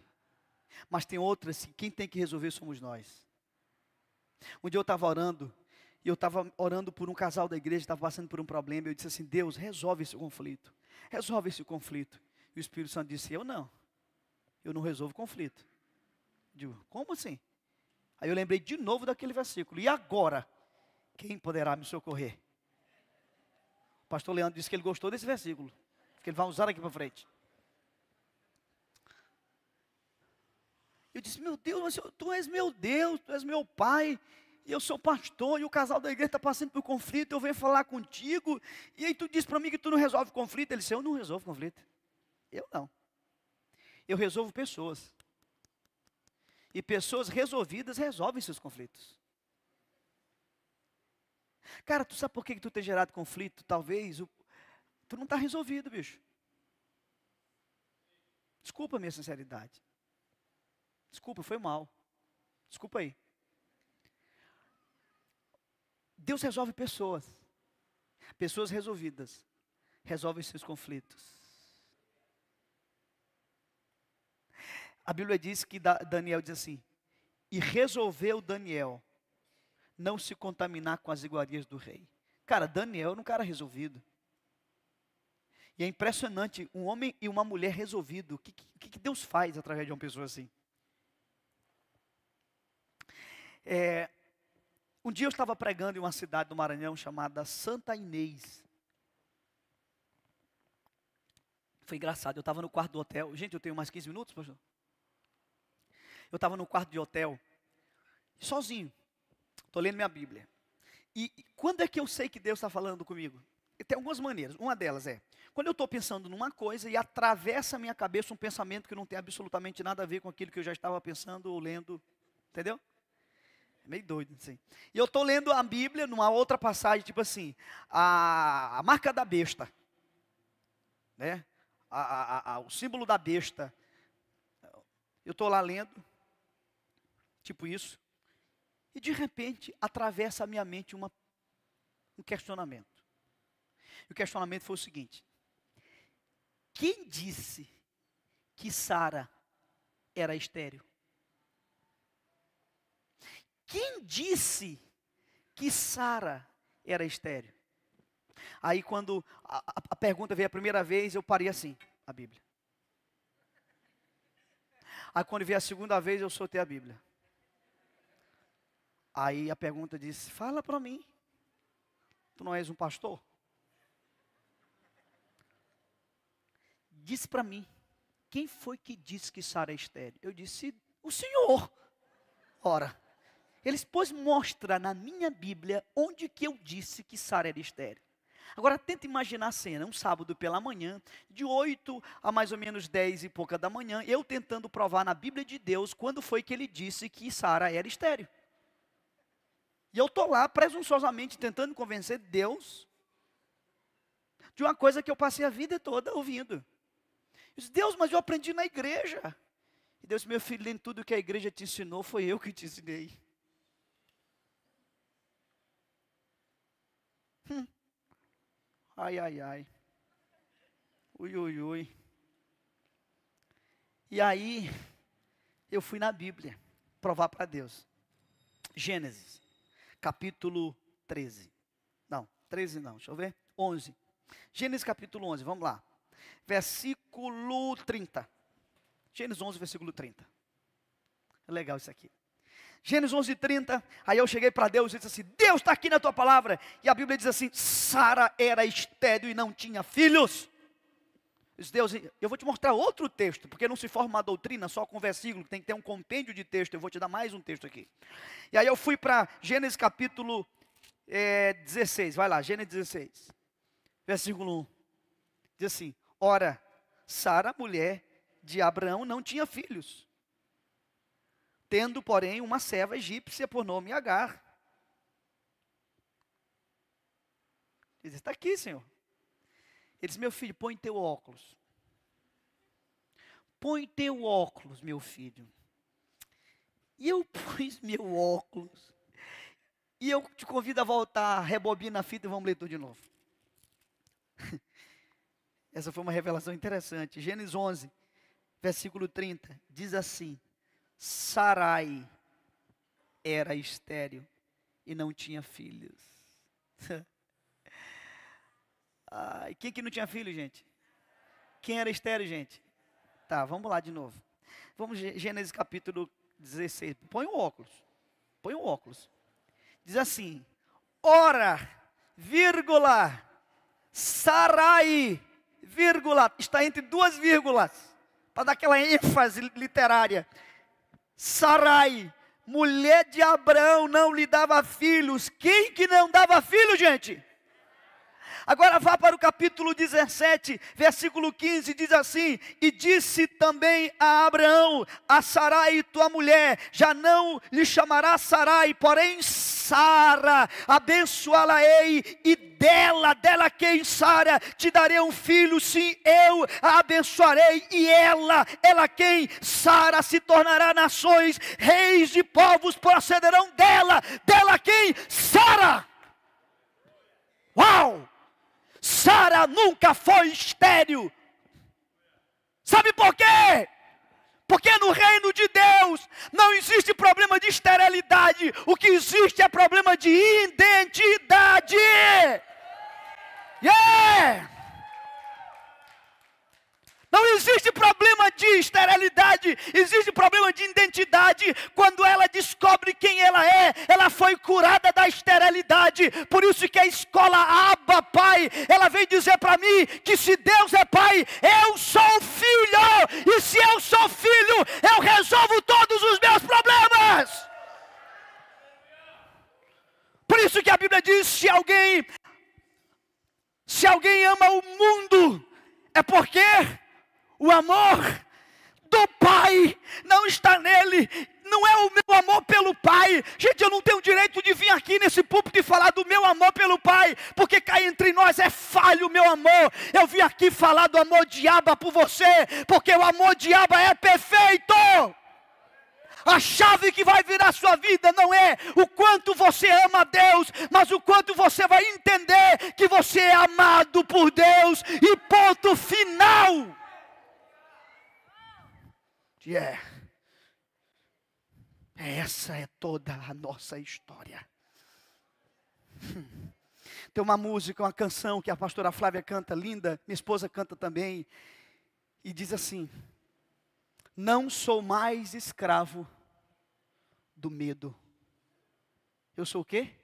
Mas tem outras que quem tem que resolver somos nós. Um dia eu estava orando, e eu estava orando por um casal da igreja, estava passando por um problema, eu disse assim: Deus, resolve esse conflito. Resolve esse conflito. E o Espírito Santo disse: eu não resolvo conflito. Eu digo: como assim? Aí eu lembrei de novo daquele versículo: e agora, quem poderá me socorrer? O pastor Leandro disse que ele gostou desse versículo, que ele vai usar aqui para frente. Eu disse: meu Deus, mas tu és meu Deus, tu és meu pai, e eu sou pastor, e o casal da igreja está passando por conflito, eu venho falar contigo, e aí tu diz para mim que tu não resolve conflito. Ele disse: eu não resolvo conflito. Eu não. Eu resolvo pessoas. E pessoas resolvidas resolvem seus conflitos. Cara, tu sabe por que tu tem gerado conflito? Talvez, tu não está resolvido, bicho. Desculpa a minha sinceridade. Desculpa, foi mal. Desculpa aí. Deus resolve pessoas. Pessoas resolvidas resolvem seus conflitos. A Bíblia diz que Daniel diz assim: e resolveu Daniel não se contaminar com as iguarias do rei. Cara, Daniel era um cara resolvido. E é impressionante, um homem e uma mulher resolvido. O que Deus faz através de uma pessoa assim? Um dia eu estava pregando em uma cidade do Maranhão chamada Santa Inês. Foi engraçado, eu estava no quarto do hotel. Gente, eu tenho mais 15 minutos, pastor? Eu estava no quarto de hotel, sozinho. Estou lendo minha Bíblia. E quando é que eu sei que Deus está falando comigo? Tem algumas maneiras. Uma delas é quando eu estou pensando numa coisa e atravessa a minha cabeça um pensamento que não tem absolutamente nada a ver com aquilo que eu já estava pensando ou lendo. Entendeu? Meio doido, assim. E eu estou lendo a Bíblia numa outra passagem, tipo assim, a marca da besta, né? O símbolo da besta, Eu estou lá lendo, tipo isso, e de repente atravessa a minha mente um questionamento. E o questionamento foi o seguinte: quem disse que Sara era estéril? Quem disse que Sara era estéril? Aí quando a pergunta veio a primeira vez, eu parei assim, a Bíblia. Aí quando veio a segunda vez, eu soltei a Bíblia. Aí a pergunta disse: fala para mim, tu não és um pastor? Diz para mim, quem foi que disse que Sara é estéril? Eu disse: o Senhor. Ora, eles, pois, mostra na minha Bíblia onde que eu disse que Sara era estéril. Agora tenta imaginar a cena, um sábado pela manhã, de 8 a mais ou menos 10 e pouca da manhã, eu tentando provar na Bíblia de Deus quando foi que ele disse que Sara era estéril. E eu estou lá presunçosamente tentando convencer Deus de uma coisa que eu passei a vida toda ouvindo. Eu disse: Deus, mas eu aprendi na igreja. E Deus: meu filho, nem tudo que a igreja te ensinou foi eu que te ensinei. Ai, ai, ai. Ui, ui, ui. E aí, eu fui na Bíblia provar para Deus. Gênesis, capítulo 13. Não, 13 não, deixa eu ver. 11. Gênesis capítulo 11, vamos lá. Versículo 30. Gênesis 11, versículo 30. É legal isso aqui. Gênesis 11, 30, aí eu cheguei para Deus e disse assim: Deus está aqui na tua palavra. E a Bíblia diz assim: Sara era estéril e não tinha filhos. Eu disse: Deus, eu vou te mostrar outro texto, porque não se forma uma doutrina só com versículo, tem que ter um compêndio de texto. Eu vou te dar mais um texto aqui. E aí eu fui para Gênesis capítulo 16, vai lá, Gênesis 16, versículo 1. Diz assim: ora, Sara, mulher de Abraão, não tinha filhos, tendo, porém, uma serva egípcia por nome Agar. Ele diz: está aqui, Senhor. Ele diz: meu filho, põe teu óculos. Põe teu óculos, meu filho. E eu pus meu óculos. E eu te convido a voltar, rebobina a fita e vamos ler tudo de novo. Essa foi uma revelação interessante. Gênesis 11, versículo 30, diz assim: Sarai era estéril e não tinha filhos. E quem que não tinha filho, gente? Quem era estéril, gente? Tá, vamos lá de novo. Vamos, Gênesis capítulo 16. Põe o óculos. Põe o óculos. Diz assim: ora, vírgula, Sarai, vírgula, está entre duas vírgulas, para dar aquela ênfase literária. Sarai, mulher de Abraão, não lhe dava filhos. Quem que não dava filho, gente? Agora vá para o capítulo 17, versículo 15, diz assim: e disse também a Abraão: a Sarai, tua mulher, já não lhe chamará Sarai, porém Sara, abençoá-la-ei, e dela quem, Sara, te darei um filho, sim, eu a abençoarei, e ela quem, Sara, se tornará nações, reis de povos procederão dela quem, Sara. Uau! Sara nunca foi estéril. Sabe por quê? Porque no reino de Deus não existe problema de esterilidade. O que existe é problema de identidade. Yeah! Não existe problema de esterilidade, existe problema de identidade. Quando ela descobre quem ela é, ela foi curada da esterilidade. Por isso que a escola Abba Pai, ela vem dizer para mim que se Deus é Pai, eu sou filho. E se eu sou filho, eu resolvo todos os meus problemas. Por isso que a Bíblia diz: se alguém ama o mundo, é porque o amor do Pai não está nele. Não é o meu amor pelo Pai. Gente, eu não tenho direito de vir aqui nesse púlpito e falar do meu amor pelo Pai, porque cá entre nós é falho, meu amor. Eu vim aqui falar do amor de Abba por você, porque o amor de Abba é perfeito. A chave que vai virar sua vida não é o quanto você ama a Deus, mas o quanto você vai entender que você é amado por Deus, e ponto final. Essa é toda a nossa história. Tem uma música, uma canção que a pastora Flávia canta, linda, minha esposa canta também, e diz assim: não sou mais escravo do medo. Eu sou o quê?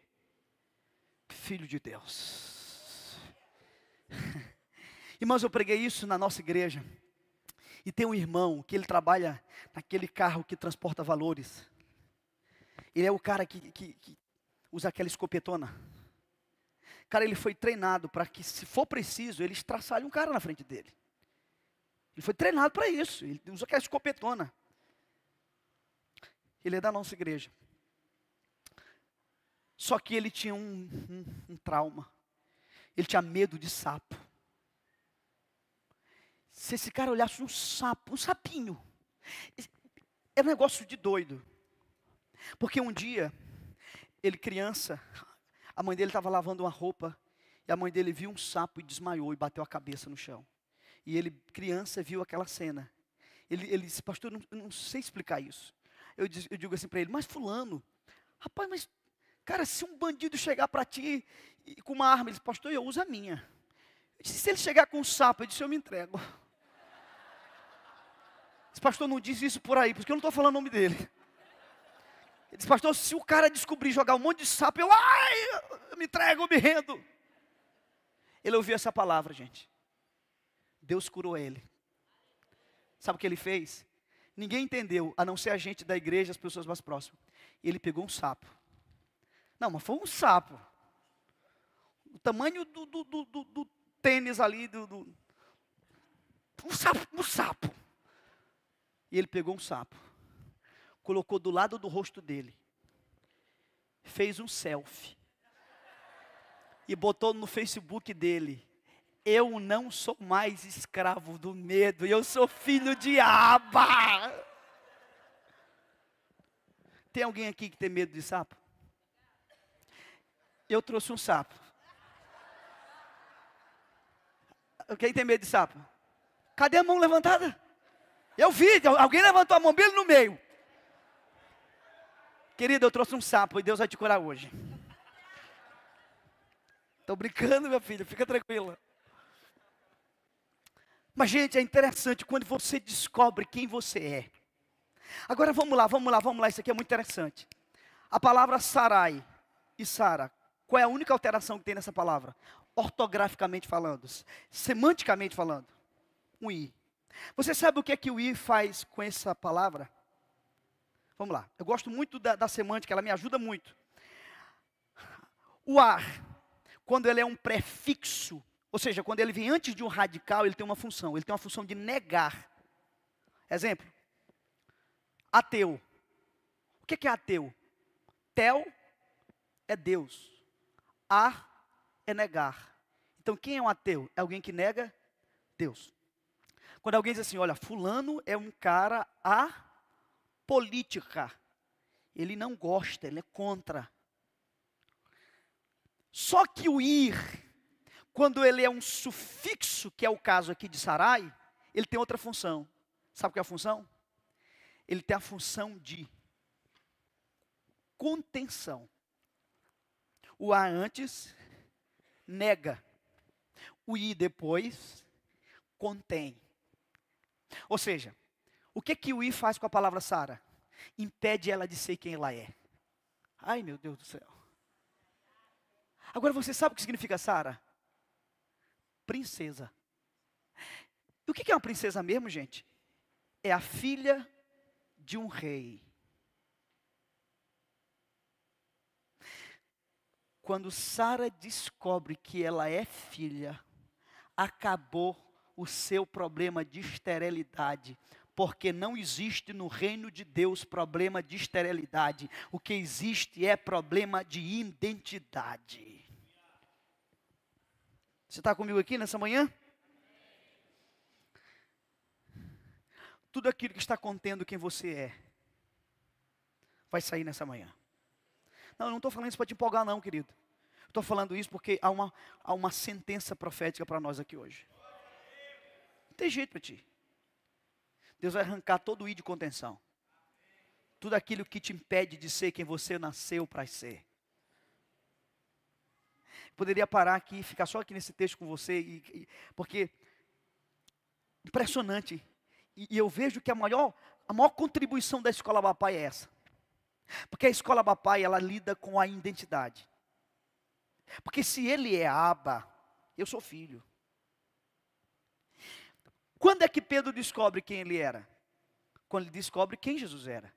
Filho de Deus. Irmãos, eu preguei isso na nossa igreja. E tem um irmão que ele trabalha naquele carro que transporta valores. Ele é o cara que usa aquela escopetona. Cara, ele foi treinado para que, se for preciso, ele estraçalhe um cara na frente dele. Ele foi treinado para isso. Ele usa aquela escopetona. Ele é da nossa igreja. Só que ele tinha um trauma. Ele tinha medo de sapo. Se esse cara olhasse um sapo, um sapinho, é um negócio de doido. Porque um dia, ele criança, a mãe dele estava lavando uma roupa, e a mãe dele viu um sapo e desmaiou e bateu a cabeça no chão. E ele, criança, viu aquela cena. Ele disse: pastor, eu não sei explicar isso. Eu digo assim para ele: mas fulano, rapaz, mas, cara, se um bandido chegar para ti com uma arma, ele disse: pastor, eu uso a minha. Eu disse: se ele chegar com um sapo, eu disse: eu me entrego. Esse pastor não diz isso por aí, porque eu não estou falando o nome dele. Ele disse: pastor, se o cara descobrir jogar um monte de sapo, eu me entrego, eu me rendo. Ele ouviu essa palavra, gente. Deus curou ele. Sabe o que ele fez? Ninguém entendeu, a não ser a gente da igreja, as pessoas mais próximas. Ele pegou um sapo. Não, mas foi um sapo. O tamanho do tênis ali, um sapo. E ele pegou um sapo, colocou do lado do rosto dele, fez um selfie, e botou no Facebook dele: eu não sou mais escravo do medo, eu sou filho de Abba. Tem alguém aqui que tem medo de sapo? Eu trouxe um sapo. Quem tem medo de sapo? Cadê a mão levantada? Eu vi, alguém levantou a mão bem no meio. Querido, eu trouxe um sapo e Deus vai te curar hoje. Estou brincando, minha filha, fica tranquila. Mas, gente, é interessante quando você descobre quem você é. Agora vamos lá, isso aqui é muito interessante. A palavra Sarai e Sara, qual é a única alteração que tem nessa palavra? Ortograficamente falando, semanticamente falando, um I. Você sabe o que é que o I faz com essa palavra? Vamos lá, eu gosto muito da semântica, ela me ajuda muito. O ar, quando ele é um prefixo, ou seja, quando ele vem antes de um radical, ele tem uma função de negar. Exemplo, ateu. O que é ateu? Tel é Deus, a é negar. Então quem é um ateu? É alguém que nega Deus. Quando alguém diz assim: olha, fulano é um cara apolítica, ele não gosta, ele é contra. Só que o ir, quando ele é um sufixo, que é o caso aqui de Sarai, ele tem outra função. Sabe qual é a função? Ele tem a função de contenção. O a antes nega, o i depois contém. Ou seja, o que o i faz com a palavra Sara? Impede ela de ser quem ela é. Ai, meu Deus do céu. Agora você sabe o que significa Sara? Princesa. E o que é uma princesa mesmo, gente? É a filha de um rei. Quando Sara descobre que ela é filha, acabou o seu problema de esterilidade, porque não existe no reino de Deus problema de esterilidade. O que existe é problema de identidade. Você está comigo aqui nessa manhã? Tudo aquilo que está contendo quem você é, vai sair nessa manhã. Não, eu não estou falando isso para te empolgar não, querido. Estou falando isso porque há uma sentença profética para nós aqui hoje. Não tem jeito para ti. Deus vai arrancar todo o i de contenção. Tudo aquilo que te impede de ser quem você nasceu para ser. Poderia parar aqui e ficar só aqui nesse texto com você, porque impressionante. E eu vejo que a maior contribuição da Escola Bapai é essa. Porque a Escola Bapai, ela lida com a identidade. Porque se ele é Abba, eu sou filho. Quando é que Pedro descobre quem ele era? Quando ele descobre quem Jesus era.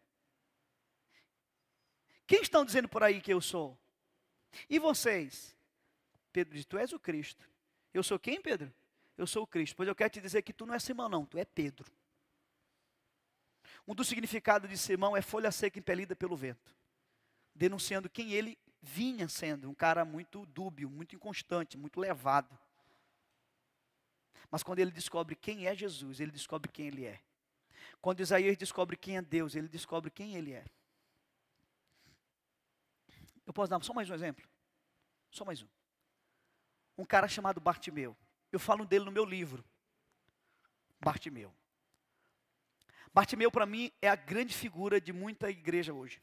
Quem estão dizendo por aí que eu sou? E vocês? Pedro diz, tu és o Cristo. Eu sou quem, Pedro? Eu sou o Cristo. Pois eu quero te dizer que tu não é Simão não, tu é Pedro. Um dos significados de Simão é folha seca impelida pelo vento. Denunciando quem ele vinha sendo. Um cara muito dúbio, muito inconstante, muito levado. Mas quando ele descobre quem é Jesus, ele descobre quem ele é. Quando Isaías descobre quem é Deus, ele descobre quem ele é. Eu posso dar só mais um exemplo? Só mais um. Um cara chamado Bartimeu. Eu falo dele no meu livro. Bartimeu. Bartimeu para mim é a grande figura de muita igreja hoje.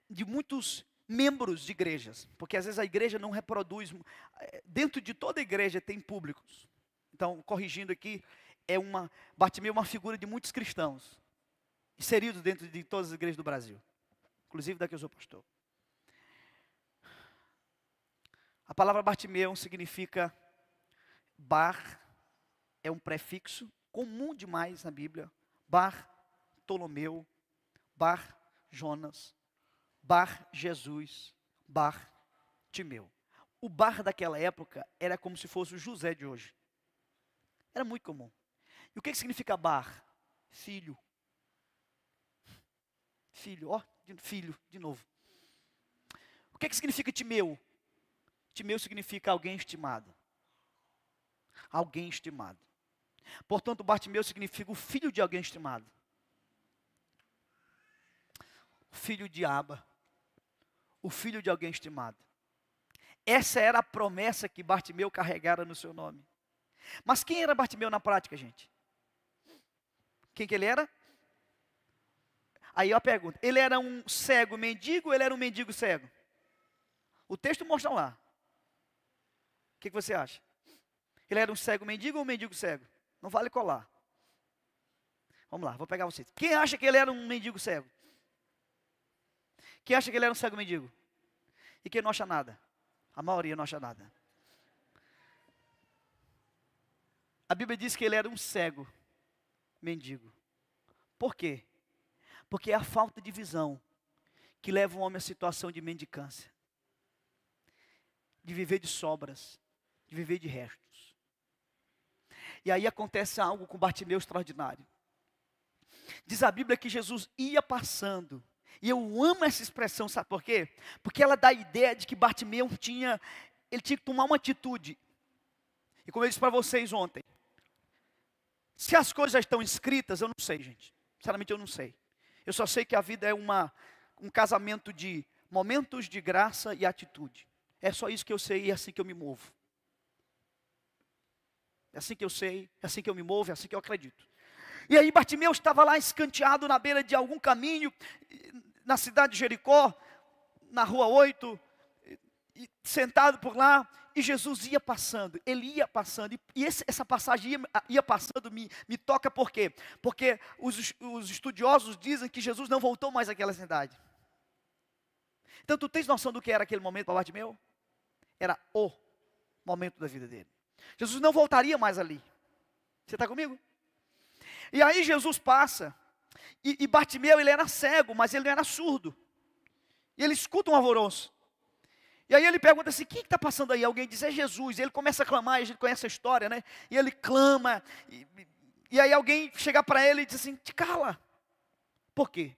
De muitos membros de igrejas. Porque às vezes a igreja não reproduz. Dentro de toda igreja tem públicos. Então, corrigindo aqui, Bartimeu é uma figura de muitos cristãos. Inseridos dentro de todas as igrejas do Brasil. Inclusive da que eu sou pastor. A palavra Bartimeu significa Bar, é um prefixo comum demais na Bíblia. Bartolomeu, Bar Jonas, Bar Jesus, Bartimeu. O Bar daquela época era como se fosse o José de hoje. Era muito comum. E o que significa Bar? Filho. Filho, filho, de novo. O que significa Timeu? Timeu significa alguém estimado. Alguém estimado. Portanto, Bartimeu significa o filho de alguém estimado. O filho de Abba. O filho de alguém estimado. Essa era a promessa que Bartimeu carregara no seu nome. Mas quem era Bartimeu na prática, gente? Quem que ele era? Aí eu pergunto, ele era um cego mendigo ou ele era um mendigo cego? O texto mostra lá. O que você acha? Ele era um cego mendigo ou um mendigo cego? Não vale colar. Vamos lá, vou pegar vocês. Quem acha que ele era um mendigo cego? Quem acha que ele era um cego mendigo? E quem não acha nada? A maioria não acha nada. A Bíblia diz que ele era um cego mendigo. Por quê? Porque é a falta de visão que leva um homem à situação de mendicância. De viver de sobras, de viver de restos. E aí acontece algo com Bartimeu extraordinário. Diz a Bíblia que Jesus ia passando. E eu amo essa expressão, sabe por quê? Porque ela dá a ideia de que Bartimeu tinha que tomar uma atitude. E como eu disse para vocês ontem, se as coisas já estão escritas, eu não sei, gente. Sinceramente, eu não sei. Eu só sei que a vida é um casamento de momentos de graça e atitude. É só isso que eu sei e é assim que eu me movo. É assim que eu sei, é assim que eu me movo, é assim que eu acredito. E aí Bartimeu estava lá escanteado na beira de algum caminho, na cidade de Jericó, na rua 8, sentado por lá, e Jesus ia passando, ele ia passando, e essa passagem ia passando, me toca por quê? Porque os estudiosos dizem que Jesus não voltou mais àquela cidade. Então tu tens noção do que era aquele momento para Bartimeu? Era o momento da vida dele. Jesus não voltaria mais ali. Você está comigo? E aí Jesus passa, e Bartimeu ele era cego, mas ele não era surdo. E ele escuta um alvoroço. E aí ele pergunta assim, quem está passando aí? Alguém diz, é Jesus. E ele começa a clamar, e a gente conhece a história, né? E ele clama, e aí alguém chega para ele e diz assim, te cala. Por quê?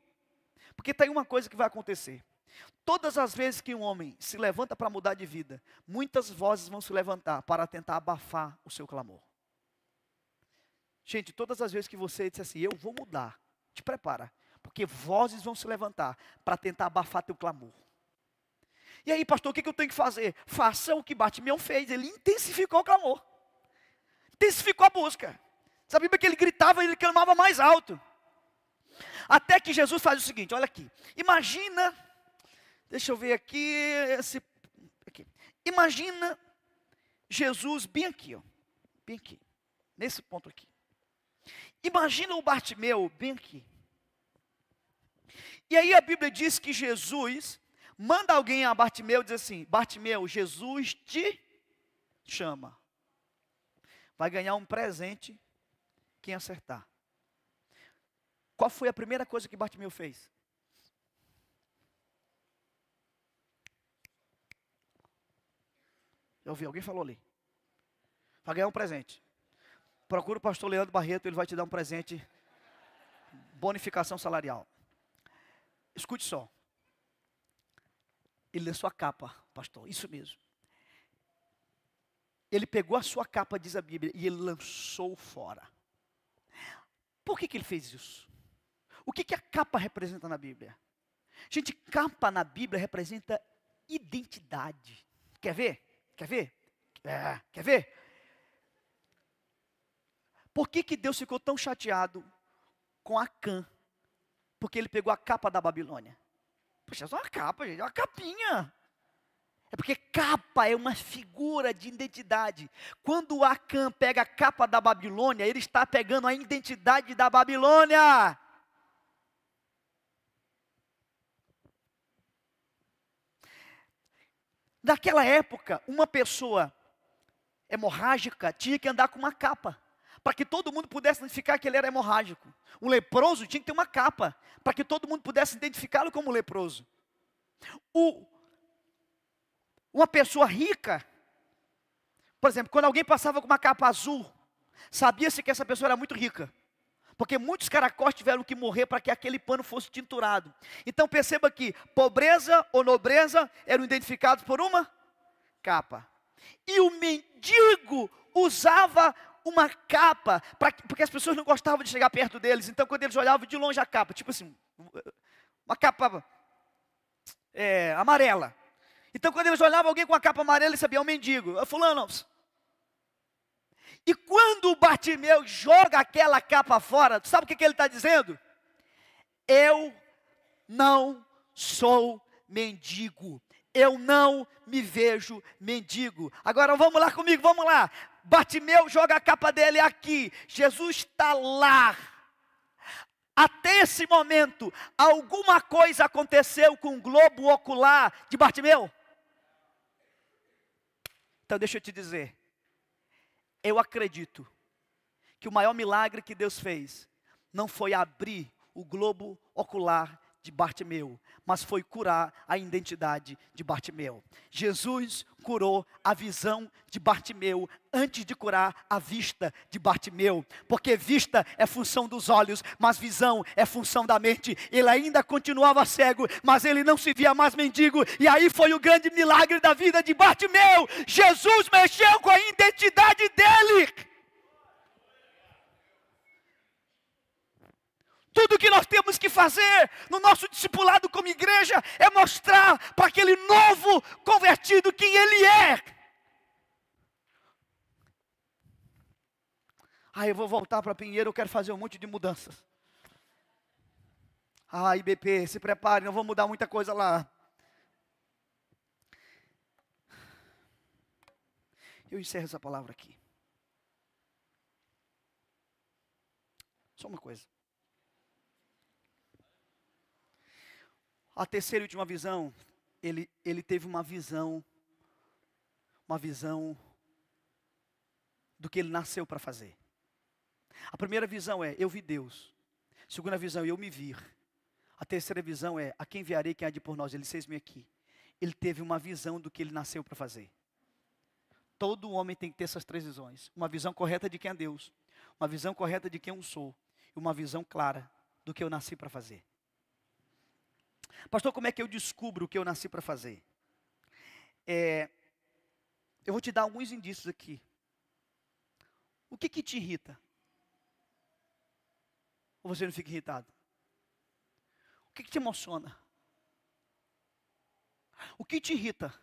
Porque tem uma coisa que vai acontecer. Todas as vezes que um homem se levanta para mudar de vida, muitas vozes vão se levantar para tentar abafar o seu clamor. Gente, todas as vezes que você disser assim, eu vou mudar, te prepara, porque vozes vão se levantar para tentar abafar teu clamor. E aí, pastor, o que eu tenho que fazer? Faça o que Bartimeu fez, ele intensificou o clamor, intensificou a busca. Sabe que ele gritava e ele clamava mais alto. Até que Jesus faz o seguinte, olha aqui, imagina, deixa eu ver aqui, aqui. Imagina Jesus bem aqui, ó, bem aqui, nesse ponto aqui. Imagina o Bartimeu bem aqui. E aí a Bíblia diz que Jesus manda alguém a Bartimeu dizer assim, Bartimeu, Jesus te chama. Vai ganhar um presente quem acertar. Qual foi a primeira coisa que Bartimeu fez? Eu ouvi, alguém falou ali. Vai ganhar um presente. Procura o pastor Leandro Barreto, ele vai te dar um presente. Bonificação salarial. Escute só. Ele lê sua capa, pastor, isso mesmo. Ele pegou a sua capa, diz a Bíblia, e ele lançou fora. Por que ele fez isso? O que a capa representa na Bíblia? Gente, capa na Bíblia representa identidade. Quer ver? Quer ver? Quer ver? Por que Deus ficou tão chateado com Acã? Porque ele pegou a capa da Babilônia. Poxa, é só uma capa, gente, é uma capinha. É porque capa é uma figura de identidade. Quando Acã pega a capa da Babilônia, ele está pegando a identidade da Babilônia. Naquela época, uma pessoa hemorrágica tinha que andar com uma capa, para que todo mundo pudesse identificar que ele era hemorrágico. Um leproso tinha que ter uma capa, para que todo mundo pudesse identificá-lo como leproso. Uma pessoa rica, por exemplo, quando alguém passava com uma capa azul, sabia-se que essa pessoa era muito rica. Porque muitos caracóis tiveram que morrer para que aquele pano fosse tinturado. Então perceba que pobreza ou nobreza eram identificados por uma capa. E o mendigo usava uma capa, porque as pessoas não gostavam de chegar perto deles. Então quando eles olhavam de longe a capa, tipo assim, uma capa amarela. Então quando eles olhavam alguém com a capa amarela, eles sabiam, é um mendigo. Fulano. E quando o Bartimeu joga aquela capa fora, sabe o que ele está dizendo? Eu não sou mendigo. Eu não me vejo mendigo. Agora vamos lá comigo, vamos lá. Bartimeu joga a capa dele aqui. Jesus está lá. Até esse momento, alguma coisa aconteceu com o globo ocular de Bartimeu? Então deixa eu te dizer. Eu acredito que o maior milagre que Deus fez não foi abrir o globo ocular de Bartimeu, mas foi curar a identidade de Bartimeu. Jesus curou a visão de Bartimeu antes de curar a vista de Bartimeu, porque vista é função dos olhos, mas visão é função da mente. Ele ainda continuava cego, mas ele não se via mais mendigo, e aí foi o grande milagre da vida de Bartimeu. Jesus mexeu com a identidade dele. Tudo que nós temos que fazer no nosso discipulado como igreja é mostrar para aquele novo convertido quem ele é. Eu vou voltar para Pinheiro, eu quero fazer um monte de mudanças. IBP, se prepare, não vou mudar muita coisa lá. Eu encerro essa palavra aqui. Só uma coisa. A terceira e última visão, ele teve uma visão do que ele nasceu para fazer. A primeira visão é, eu vi Deus. A segunda visão, eu me vi. A terceira visão é, a quem enviarei, quem há de por nós? Ele fez-me aqui. Ele teve uma visão do que ele nasceu para fazer. Todo homem tem que ter essas três visões. Uma visão correta de quem é Deus. Uma visão correta de quem eu sou. E uma visão clara do que eu nasci para fazer. Pastor, como é que eu descubro o que eu nasci para fazer? Eu vou te dar alguns indícios aqui. O que te irrita? Ou você não fica irritado? O que te emociona? O que te irrita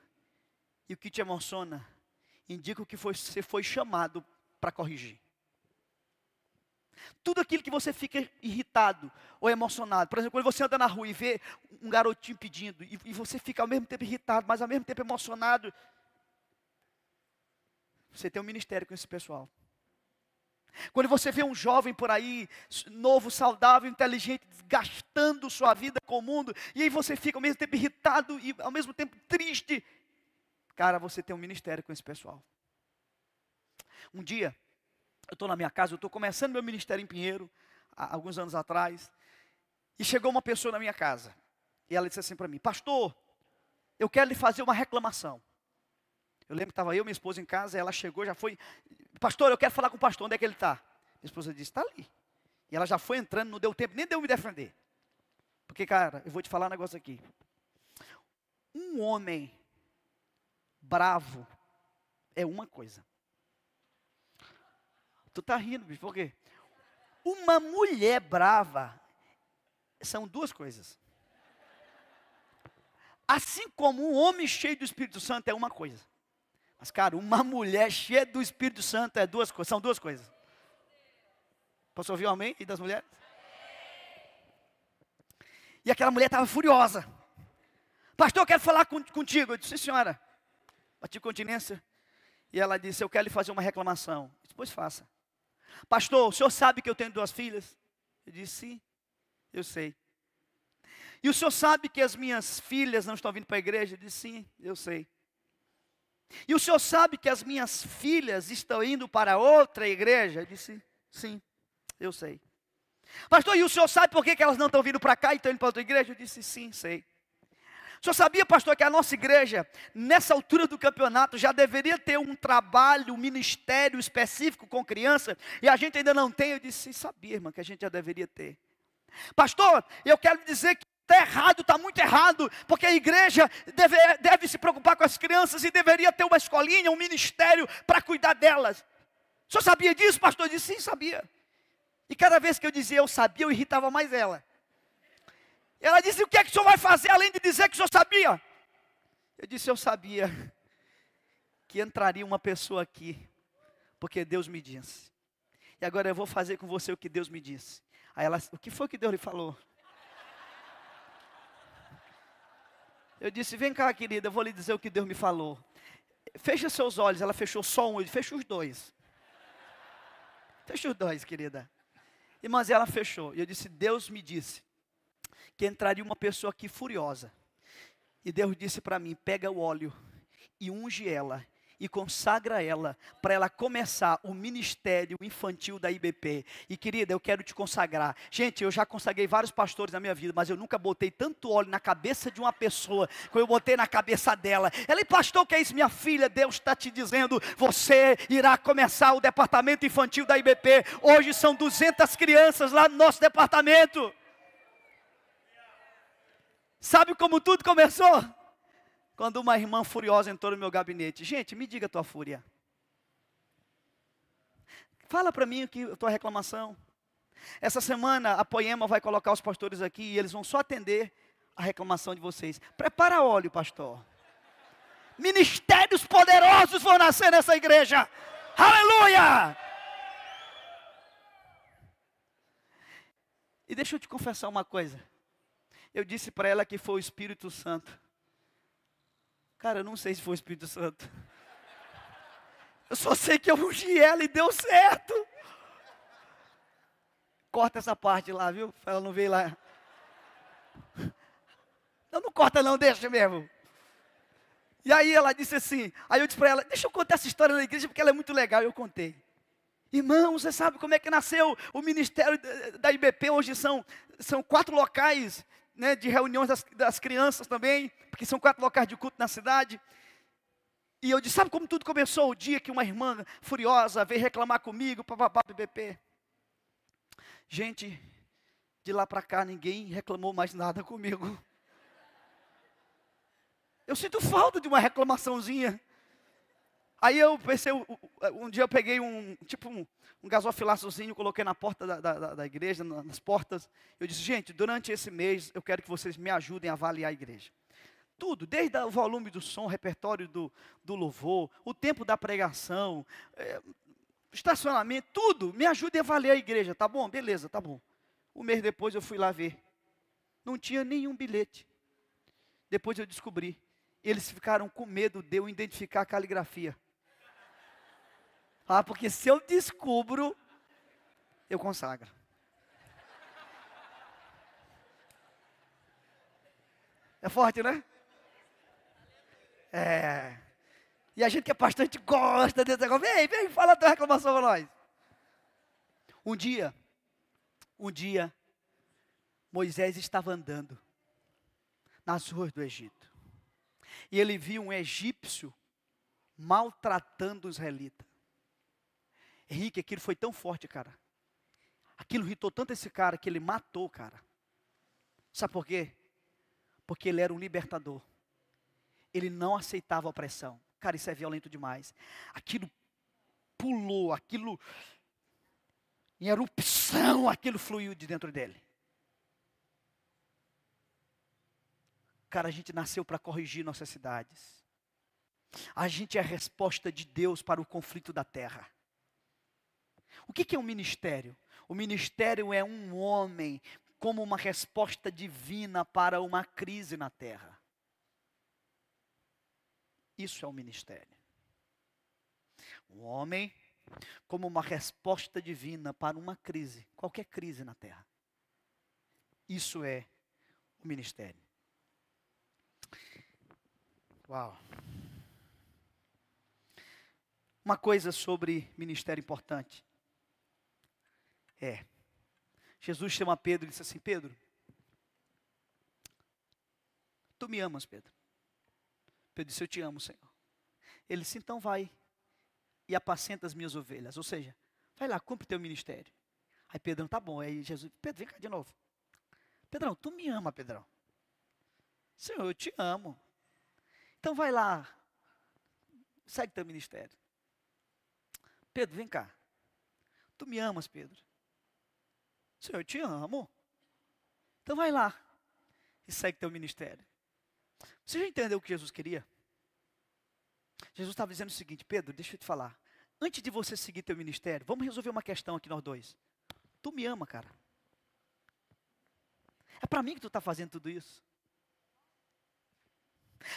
e o que te emociona indica que você foi chamado para corrigir. Tudo aquilo que você fica irritado ou emocionado. Por exemplo, quando você anda na rua e vê um garotinho pedindo, e você fica ao mesmo tempo irritado, mas ao mesmo tempo emocionado. Você tem um ministério com esse pessoal. Quando você vê um jovem por aí, novo, saudável, inteligente, gastando sua vida com o mundo, e aí você fica ao mesmo tempo irritado e ao mesmo tempo triste. Cara, você tem um ministério com esse pessoal. Um dia, eu estou na minha casa, eu estou começando meu ministério em Pinheiro, há alguns anos atrás, e chegou uma pessoa na minha casa, e ela disse assim para mim: pastor, eu quero lhe fazer uma reclamação. Eu lembro que estava eu e minha esposa em casa, e ela chegou, já foi: pastor, eu quero falar com o pastor, onde é que ele está? Minha esposa disse: está ali. E ela já foi entrando, não deu tempo, nem deu me defender. Porque, cara, eu vou te falar um negócio aqui. Um homem bravo é uma coisa. Tu tá rindo, bicho, por quê? Uma mulher brava são duas coisas. Assim como um homem cheio do Espírito Santo é uma coisa. Mas, cara, uma mulher cheia do Espírito Santo é duas coisas, são duas coisas. Posso ouvir um amém e das mulheres? E aquela mulher estava furiosa. Pastor, eu quero falar contigo. Eu disse: sim, senhora. Bati continência. E ela disse: eu quero lhe fazer uma reclamação. Eu disse: pois faça. Pastor, o senhor sabe que eu tenho 2 filhas? Eu disse: sim, eu sei. E o senhor sabe que as minhas filhas não estão vindo para a igreja? Eu disse: sim, eu sei. E o senhor sabe que as minhas filhas estão indo para outra igreja? Eu disse: sim, eu sei. Pastor, e o senhor sabe por que elas não estão vindo para cá e estão indo para outra igreja? Eu disse: sim, sei. O senhor sabia, pastor, que a nossa igreja, nessa altura do campeonato, já deveria ter um trabalho, um ministério específico com criança, e a gente ainda não tem? Eu disse: sim, sabia, irmã, que a gente já deveria ter. Pastor, eu quero dizer que está errado, está muito errado, porque a igreja deve se preocupar com as crianças e deveria ter uma escolinha, um ministério para cuidar delas. O senhor sabia disso, pastor? Eu disse: sim, sabia. E cada vez que eu dizia eu sabia, eu irritava mais ela. Ela disse: o que é que o senhor vai fazer além de dizer que o senhor sabia? Eu disse: eu sabia que entraria uma pessoa aqui, porque Deus me disse. E agora eu vou fazer com você o que Deus me disse. Aí ela: o que foi que Deus lhe falou? Eu disse: vem cá, querida, eu vou lhe dizer o que Deus me falou. Fecha seus olhos. Ela fechou só um, eu disse: fecha os dois. Fecha os dois, querida. Mas ela fechou. E eu disse: Deus me disse que entraria uma pessoa aqui furiosa. E Deus disse para mim: pega o óleo e unge ela e consagra ela para ela começar o ministério infantil da IBP. E querida, eu quero te consagrar. Gente, eu já consagrei vários pastores na minha vida, mas eu nunca botei tanto óleo na cabeça de uma pessoa como eu botei na cabeça dela. Ela: e pastor, o que é isso? Minha filha, Deus está te dizendo: você irá começar o departamento infantil da IBP. Hoje são 200 crianças lá no nosso departamento. Sabe como tudo começou? Quando uma irmã furiosa entrou no meu gabinete. Gente, me diga a tua fúria. Fala para mim a tua reclamação. Essa semana a Poema vai colocar os pastores aqui e eles vão só atender a reclamação de vocês. Prepara óleo, pastor. Ministérios poderosos vão nascer nessa igreja. Aleluia! E deixa eu te confessar uma coisa. Eu disse para ela que foi o Espírito Santo. Cara, eu não sei se foi o Espírito Santo. Eu só sei que eu ungi ela e deu certo. Corta essa parte lá, viu? Ela não veio lá. Não corta não, deixa mesmo. E aí ela disse assim, aí eu disse para ela: deixa eu contar essa história na igreja porque ela é muito legal. E eu contei. Irmão, você sabe como é que nasceu o ministério da IBP? Hoje são 4 locais, né, de reuniões das crianças também, porque são 4 locais de culto na cidade. E eu disse: sabe como tudo começou? O dia que uma irmã furiosa veio reclamar comigo, papapá, IBP. Gente, de lá para cá ninguém reclamou mais nada comigo. Eu sinto falta de uma reclamaçãozinha. Aí eu pensei, um dia eu peguei um gasofilaçozinho, coloquei na porta da igreja, nas portas. Eu disse, gente, durante esse mês eu quero que vocês me ajudem a avaliar a igreja. Tudo, desde o volume do som, o repertório do louvor, o tempo da pregação, estacionamento, tudo. Me ajudem a avaliar a igreja, tá bom? Beleza, tá bom. Um mês depois eu fui lá ver. Não tinha nenhum bilhete. Depois eu descobri. Eles ficaram com medo de eu identificar a caligrafia. Ah, porque se eu descubro, eu consagro. É forte, né? É. E a gente que é pastor, a gente gosta desse negócio. Vem, fala a tua reclamação para nós. Um dia, Moisés estava andando nas ruas do Egito. E ele viu um egípcio maltratando um israelita. Henrique, aquilo foi tão forte, cara. Aquilo irritou tanto esse cara que ele matou o cara. Sabe por quê? Porque ele era um libertador. Ele não aceitava a opressão. Cara, isso é violento demais. Aquilo pulou, aquilo em erupção, aquilo fluiu de dentro dele. Cara, a gente nasceu para corrigir nossas cidades. A gente é a resposta de Deus para o conflito da terra. O que é um ministério? O ministério é um homem como uma resposta divina para uma crise na terra. Isso é um ministério. Um homem como uma resposta divina para uma crise, qualquer crise na terra. Isso é o ministério. Uau. Uma coisa sobre ministério importante. Jesus chama Pedro e disse assim, Pedro, tu me amas, Pedro? Pedro disse, eu te amo, Senhor. Ele disse, então vai e apacenta as minhas ovelhas. Ou seja, vai lá, cumpre teu ministério. Aí Pedrão, tá bom. Aí Jesus, Pedro, vem cá de novo. Pedrão, tu me ama, Pedrão? Senhor, eu te amo. Então vai lá, segue teu ministério. Pedro, vem cá. Tu me amas, Pedro? Senhor, eu te amo. Então vai lá e segue teu ministério. Você já entendeu o que Jesus queria? Jesus estava dizendo o seguinte, Pedro, deixa eu te falar. Antes de você seguir teu ministério, vamos resolver uma questão aqui nós dois. Tu me ama, cara? É para mim que tu está fazendo tudo isso?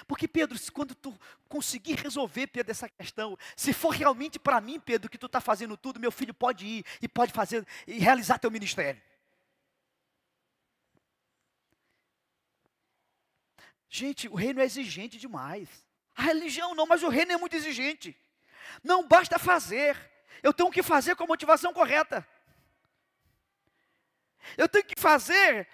Porque, Pedro, quando tu conseguir resolver, Pedro, essa questão, se for realmente para mim, Pedro, que tu está fazendo tudo, meu filho pode ir e pode fazer e realizar teu ministério. Gente, o reino é exigente demais. A religião não, mas o reino é muito exigente. Não basta fazer, eu tenho que fazer com a motivação correta. Eu tenho que fazer.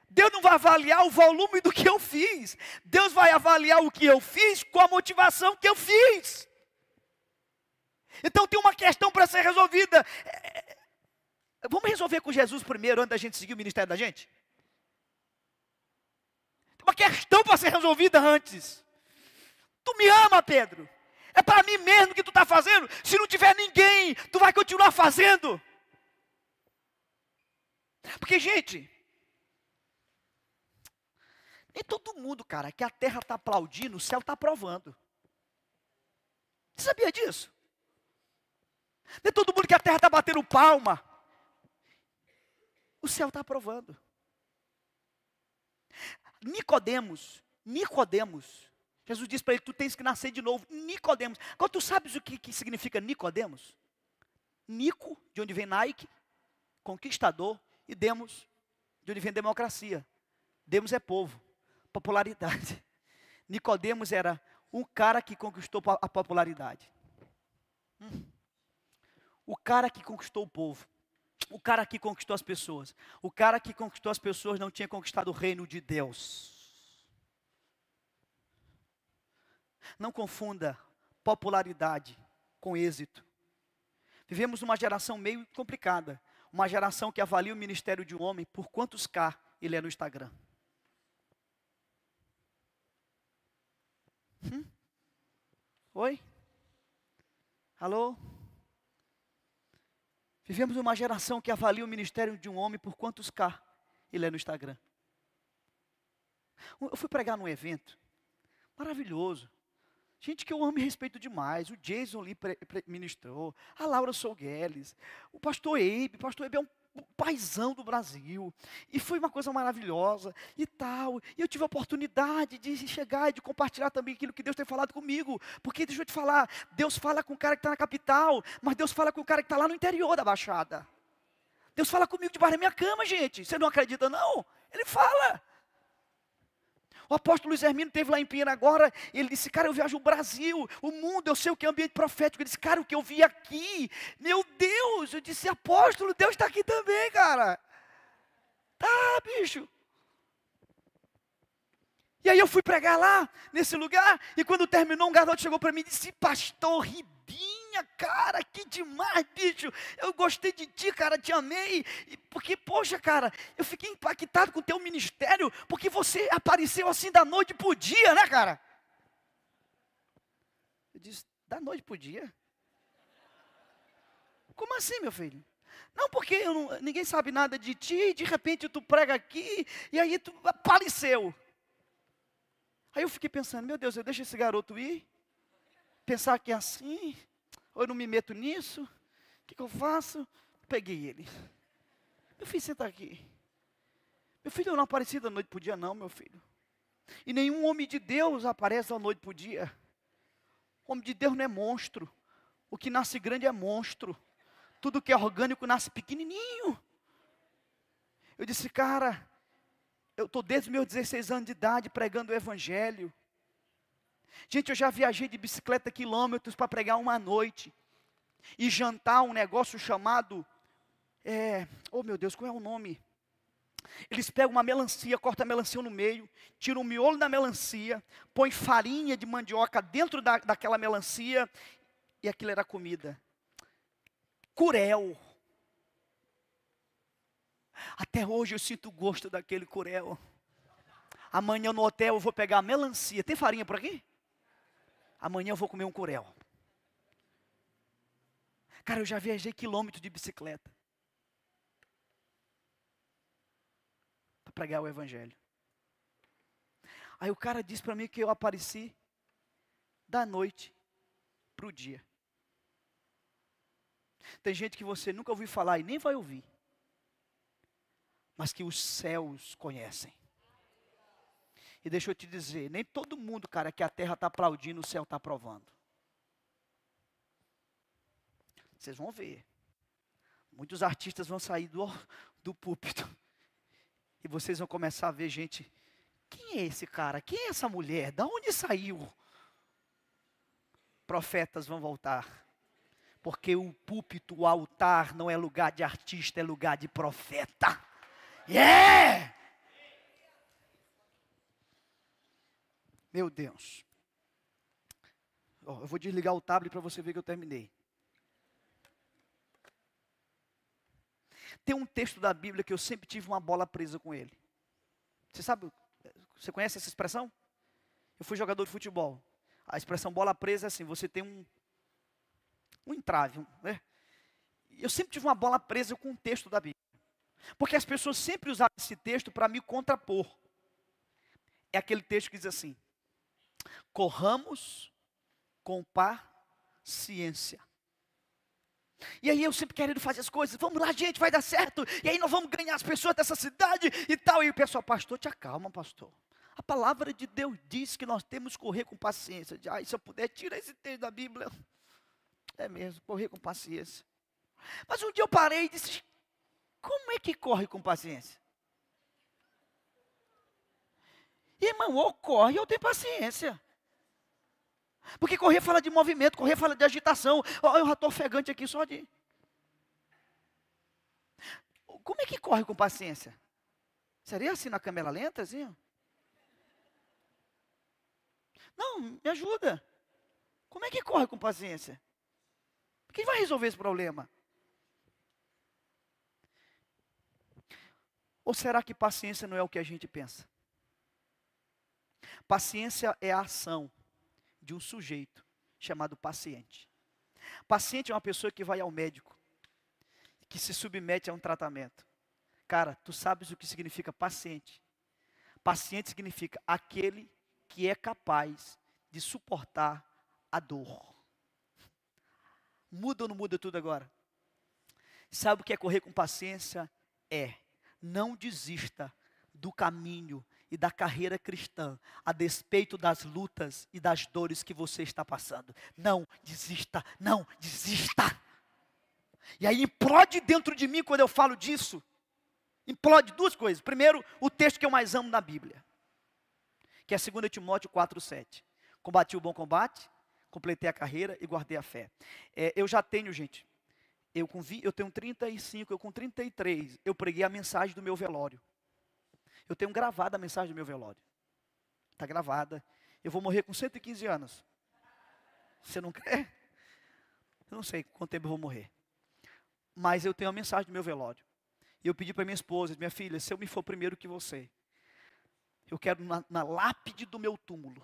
Deus não vai avaliar o volume do que eu fiz. Deus vai avaliar o que eu fiz com a motivação que eu fiz. Então tem uma questão para ser resolvida. Vamos resolver com Jesus primeiro, antes da gente seguir o ministério da gente? Tem uma questão para ser resolvida antes. Tu me ama, Pedro? É para mim mesmo que tu está fazendo? Se não tiver ninguém, tu vai continuar fazendo. Porque, gente, nem todo mundo, cara, que a terra está aplaudindo, o céu está aprovando. Você sabia disso? Nem todo mundo que a terra está batendo palma, o céu está aprovando. Nicodemos, Jesus disse para ele, tu tens que nascer de novo. Nicodemos. Agora tu sabes o que significa Nicodemos? Nico, de onde vem Nike, conquistador, e Demos, de onde vem democracia. Demos é povo, popularidade. Nicodemos era um cara que conquistou a popularidade. O cara que conquistou o povo. O cara que conquistou as pessoas. O cara que conquistou as pessoas não tinha conquistado o reino de Deus. Não confunda popularidade com êxito. Vivemos uma geração meio complicada. Uma geração que avalia o ministério de um homem por quantos K ele é no Instagram. Oi? Alô? Vivemos uma geração que avalia o ministério de um homem por quantos K ele é no Instagram. Eu fui pregar num evento maravilhoso. Gente que eu amo e respeito demais. O Jason ali ministrou. A Laura Sougueles. O pastor Eibe. O pastor Eibe é um paizão do Brasil. E foi uma coisa maravilhosa e tal. E eu tive a oportunidade de chegar e de compartilhar também aquilo que Deus tem falado comigo. Porque deixa eu te falar, Deus fala com o cara que está na capital, mas Deus fala com o cara que está lá no interior da Baixada. Deus fala comigo debaixo da minha cama, gente. Você não acredita, não? Ele fala. O apóstolo Luiz Hermino esteve lá em Pinheiro agora, ele disse, cara, eu viajo o Brasil, o mundo, eu sei o que é ambiente profético. Ele disse, cara, o que eu vi aqui, meu Deus, eu disse, apóstolo, Deus está aqui também, cara. Tá, bicho. E aí eu fui pregar lá, nesse lugar, e quando terminou, um garoto chegou para mim e disse, pastor Ribinha, cara, que demais, bicho. Eu gostei de ti, cara, te amei. Porque, poxa, cara, eu fiquei impactado com o teu ministério, porque você apareceu assim da noite para o dia, né, cara? Eu disse, da noite para o dia? Como assim, meu filho? Não, porque ninguém sabe nada de ti, e de repente tu prega aqui, e aí tu apareceu. Aí eu fiquei pensando, meu Deus, eu deixo esse garoto ir? Pensar que é assim? Ou eu não me meto nisso? O que eu faço? Peguei ele. Meu filho, senta aqui. Meu filho, eu não apareci da noite para o dia não, meu filho. E nenhum homem de Deus aparece da noite para o dia. O homem de Deus não é monstro. O que nasce grande é monstro. Tudo que é orgânico nasce pequenininho. Eu disse, cara, eu estou desde os meus 16 anos de idade pregando o evangelho. Gente, eu já viajei de bicicleta quilômetros para pregar uma noite. E jantar um negócio chamado, oh meu Deus, qual é o nome? Eles pegam uma melancia, cortam a melancia no meio, tiram o miolo da melancia, põem farinha de mandioca dentro daquela melancia, e aquilo era comida. Curel. Até hoje eu sinto o gosto daquele curel. Amanhã no hotel eu vou pegar a melancia. Tem farinha por aqui? Amanhã eu vou comer um curel. Cara, eu já viajei quilômetros de bicicleta para pregar o evangelho. Aí o cara disse para mim que eu apareci da noite para o dia. Tem gente que você nunca ouviu falar e nem vai ouvir, mas que os céus conhecem. E deixa eu te dizer, nem todo mundo, cara, que a terra está aplaudindo, o céu está aprovando. Vocês vão ver. Muitos artistas vão sair do púlpito. E vocês vão começar a ver gente. Quem é esse cara? Quem é essa mulher? Da onde saiu? Profetas vão voltar. Porque o púlpito, o altar, não é lugar de artista, é lugar de profeta. Yeah! Meu Deus. Eu vou desligar o tablet para você ver que eu terminei. Tem um texto da Bíblia que eu sempre tive uma bola presa com ele. Você sabe, você conhece essa expressão? Eu fui jogador de futebol. A expressão bola presa é assim, você tem um entrave, né? Eu sempre tive uma bola presa com um texto da Bíblia. Porque as pessoas sempre usavam esse texto para me contrapor. É aquele texto que diz assim: corramos com paciência. E aí eu sempre querendo fazer as coisas, vamos lá gente, vai dar certo, e aí nós vamos ganhar as pessoas dessa cidade e tal. E o pessoal, pastor, te acalma, pastor. A palavra de Deus diz que nós temos que correr com paciência. Se eu puder, tira esse texto da Bíblia. É mesmo, correr com paciência. Mas um dia eu parei e disse, como é que corre com paciência? Irmão, ou corre ou tem paciência. Porque correr fala de movimento, correr fala de agitação. Eu já estou ofegante aqui só de... Como é que corre com paciência? Seria assim na câmera lenta, assim? Não, me ajuda. Como é que corre com paciência? Quem vai resolver esse problema? Ou será que paciência não é o que a gente pensa? Paciência é a ação de um sujeito chamado paciente. Paciente é uma pessoa que vai ao médico, que se submete a um tratamento. Cara, tu sabes o que significa paciente? Paciente significa aquele que é capaz de suportar a dor. Muda ou não muda tudo agora? Sabe o que é correr com paciência? Não desista do caminho e da carreira cristã, a despeito das lutas e das dores que você está passando. Não desista, não desista. E aí implode dentro de mim quando eu falo disso. Implode duas coisas. Primeiro, o texto que eu mais amo na Bíblia, que é 2 Timóteo 4:7. Combati o bom combate, completei a carreira e guardei a fé. Eu já tenho, gente, eu tenho 35, eu com 33, eu preguei a mensagem do meu velório. Eu tenho gravada a mensagem do meu velório. Está gravada. Eu vou morrer com 115 anos. Você não quer? Eu não sei quanto tempo eu vou morrer. Mas eu tenho a mensagem do meu velório. E eu pedi para minha esposa, minha filha, se eu me for primeiro que você, eu quero na lápide do meu túmulo.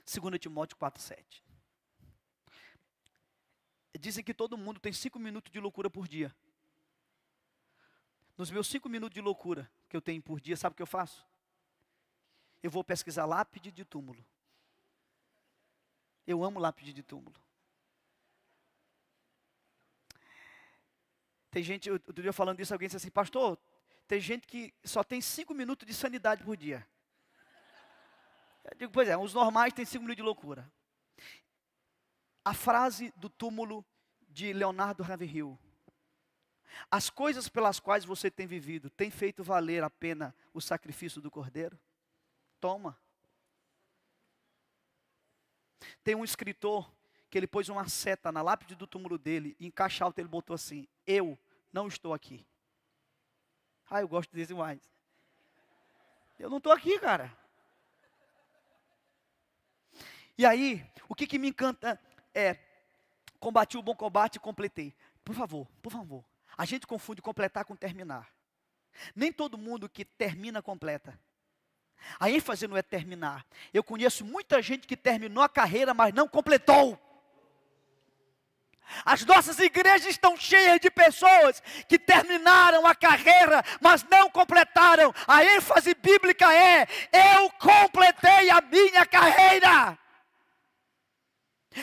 2 Timóteo 4:7. Dizem que todo mundo tem 5 minutos de loucura por dia. Nos meus 5 minutos de loucura que eu tenho por dia, sabe o que eu faço? Eu vou pesquisar lápide de túmulo. Eu amo lápide de túmulo. Tem gente, outro dia falando isso, alguém disse assim, pastor, tem gente que só tem 5 minutos de sanidade por dia. Eu digo, pois é, os normais têm 5 minutos de loucura. A frase do túmulo de Leonardo Ravenhill. As coisas pelas quais você tem vivido, tem feito valer a pena o sacrifício do cordeiro? Toma. Tem um escritor que ele pôs uma seta na lápide do túmulo dele, e em caixa alta ele botou assim, eu não estou aqui. Eu gosto desse mais. Eu não estou aqui, cara. E aí, o que me encanta é, combati o bom combate e completei. Por favor, a gente confunde completar com terminar. Nem todo mundo que termina, completa. A ênfase não é terminar. Eu conheço muita gente que terminou a carreira, mas não completou. As nossas igrejas estão cheias de pessoas que terminaram a carreira, mas não completaram. A ênfase bíblica é, eu completei a minha carreira.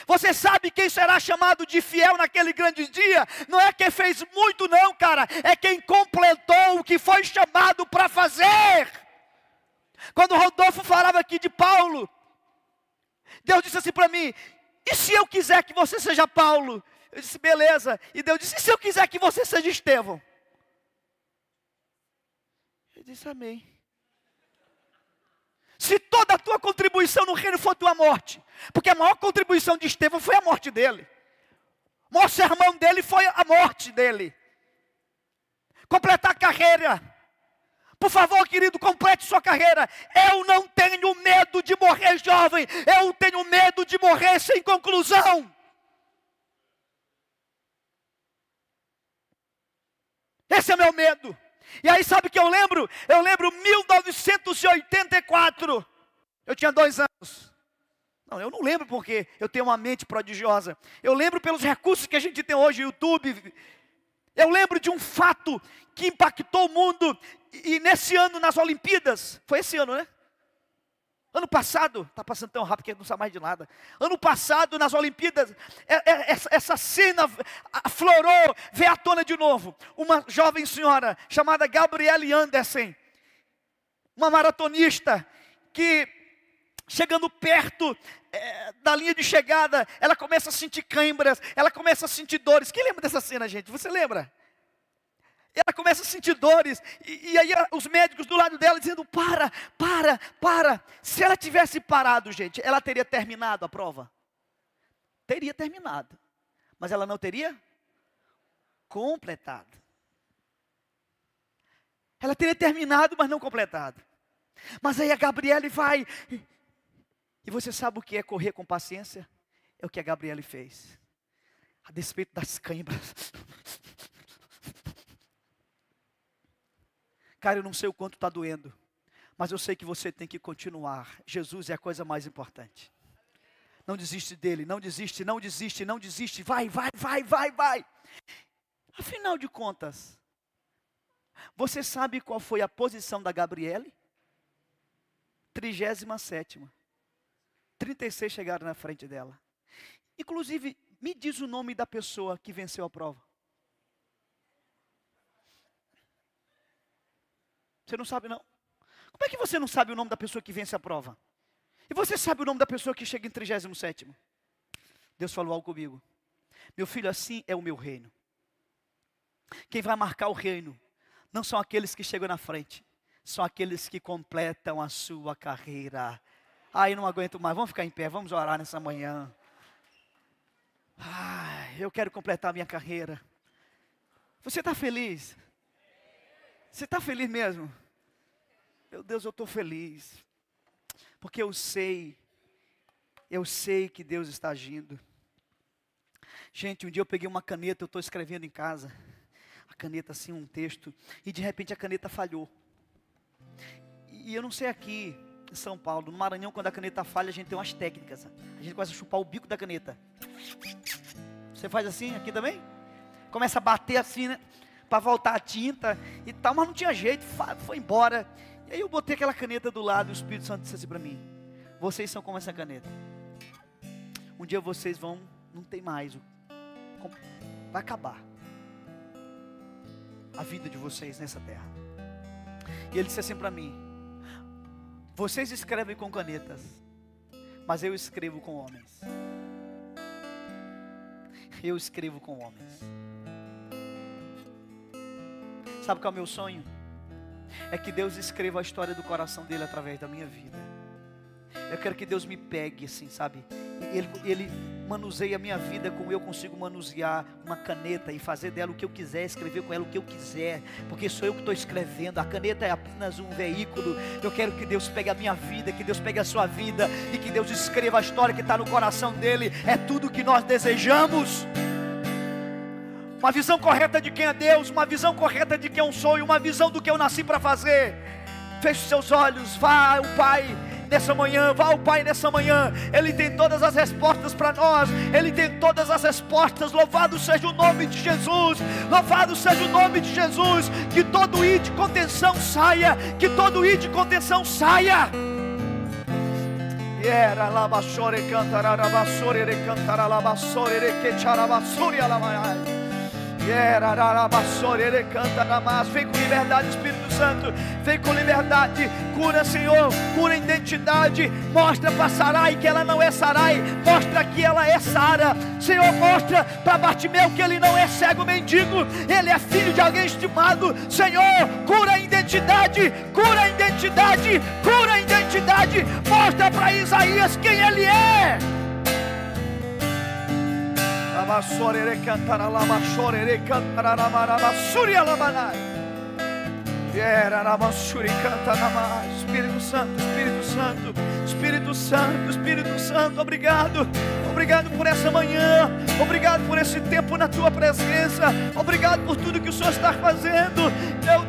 Você sabe quem será chamado de fiel naquele grande dia? Não é quem fez muito não, cara. É quem completou o que foi chamado para fazer. Quando Rodolfo falava aqui de Paulo, Deus disse assim para mim, e se eu quiser que você seja Paulo? Eu disse, beleza. E Deus disse, e se eu quiser que você seja Estevão? Eu disse, amém. Se toda a tua contribuição no reino for tua morte, porque a maior contribuição de Estevão foi a morte dele. O maior sermão dele foi a morte dele. Completar a carreira. Por favor, querido, complete sua carreira. Eu não tenho medo de morrer jovem. Eu tenho medo de morrer sem conclusão. Esse é meu medo. E aí sabe o que eu lembro? Eu lembro 1984. Eu tinha 2 anos. Não, eu não lembro porque eu tenho uma mente prodigiosa. Eu lembro pelos recursos que a gente tem hoje, YouTube. Eu lembro de um fato que impactou o mundo. E nesse ano, nas Olimpíadas, foi esse ano, né? Ano passado, está passando tão rápido que não sabe mais de nada. Ano passado, nas Olimpíadas, essa cena aflorou, veio à tona de novo. Uma jovem senhora chamada Gabrielle Anderson, uma maratonista, que chegando perto da linha de chegada, ela começa a sentir câimbras, ela começa a sentir dores. Quem lembra dessa cena, gente? Você lembra? Ela começa a sentir dores, e aí os médicos do lado dela dizendo, para. Se ela tivesse parado, gente, ela teria terminado a prova? Teria terminado, mas ela não teria completado. Ela teria terminado, mas não completado. Mas aí a Gabriele vai, e você sabe o que é correr com paciência? É o que a Gabriele fez, a despeito das câimbras. Cara, eu não sei o quanto está doendo, mas eu sei que você tem que continuar. Jesus é a coisa mais importante. Não desiste dele, não desiste, não desiste, não desiste. Vai, vai, vai, vai, vai. Afinal de contas, você sabe qual foi a posição da Gabriele? 37ª. 36 chegaram na frente dela. Inclusive, me diz o nome da pessoa que venceu a prova. Você não sabe, não? Como é que você não sabe o nome da pessoa que vence a prova? E você sabe o nome da pessoa que chega em 37º? Deus falou algo comigo. Meu filho, assim é o meu reino. Quem vai marcar o reino não são aqueles que chegam na frente, são aqueles que completam a sua carreira. Ai, não aguento mais, vamos ficar em pé, vamos orar nessa manhã. Ai, eu quero completar a minha carreira. Você está feliz? Você está feliz mesmo? Meu Deus, eu estou feliz. Porque eu sei que Deus está agindo. Gente, um dia eu peguei uma caneta, eu estou escrevendo em casa. A caneta assim, um texto. E de repente a caneta falhou. E eu não sei aqui em São Paulo, no Maranhão, quando a caneta falha, a gente tem umas técnicas. A gente começa a chupar o bico da caneta. Você faz assim aqui também? Começa a bater assim, né? Para voltar a tinta e tal, mas não tinha jeito, foi embora. E aí eu botei aquela caneta do lado e o Espírito Santo disse assim para mim: vocês são como essa caneta. Um dia vocês vão, não tem mais, vai acabar a vida de vocês nessa terra. E ele disse assim para mim: vocês escrevem com canetas, mas eu escrevo com homens. Eu escrevo com homens. Sabe qual é o meu sonho? É que Deus escreva a história do coração dele através da minha vida. Eu quero que Deus me pegue assim, sabe? Ele manuseia a minha vida como eu consigo manusear uma caneta e fazer dela o que eu quiser, escrever com ela o que eu quiser, porque sou eu que estou escrevendo. A caneta é apenas um veículo. Eu quero que Deus pegue a minha vida, que Deus pegue a sua vida e que Deus escreva a história que está no coração dele. É tudo o que nós desejamos. Uma visão correta de quem é Deus, uma visão correta de quem é um sonho, uma visão do que eu nasci para fazer. Feche os seus olhos, vá ao Pai nessa manhã, vá ao Pai nessa manhã. Ele tem todas as respostas para nós, Ele tem todas as respostas. Louvado seja o nome de Jesus, louvado seja o nome de Jesus. Que todo i de contenção saia, que todo i de contenção saia. Era labassore cantara labassore re cantara labassore re que charabassore alamanai. Vem com liberdade, Espírito Santo. Vem com liberdade. Cura, Senhor, cura a identidade. Mostra para Sarai que ela não é Sarai. Mostra que ela é Sara. Senhor, mostra para Bartimeu que ele não é cego mendigo. Ele é filho de alguém estimado. Senhor, cura a identidade. Cura a identidade. Cura a identidade. Mostra para Isaías quem ele é. Espírito Santo, Espírito Santo, Espírito Santo, Espírito Santo, obrigado. Obrigado por essa manhã, obrigado por esse tempo na tua presença, obrigado por tudo que o Senhor está fazendo. Meu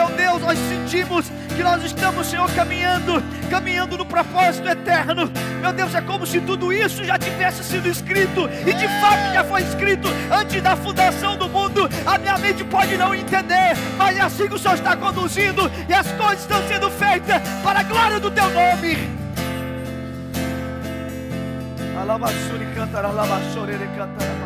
Deus, nós sentimos que nós estamos, Senhor, caminhando no propósito eterno. Meu Deus, é como se tudo isso já tivesse sido escrito, e de fato já foi escrito antes da fundação do mundo. A minha mente pode não entender, mas é assim que o Senhor está conduzindo, e as coisas estão sendo feitas para a glória do teu nome. Alabassuri cantará, alabassuri cantará.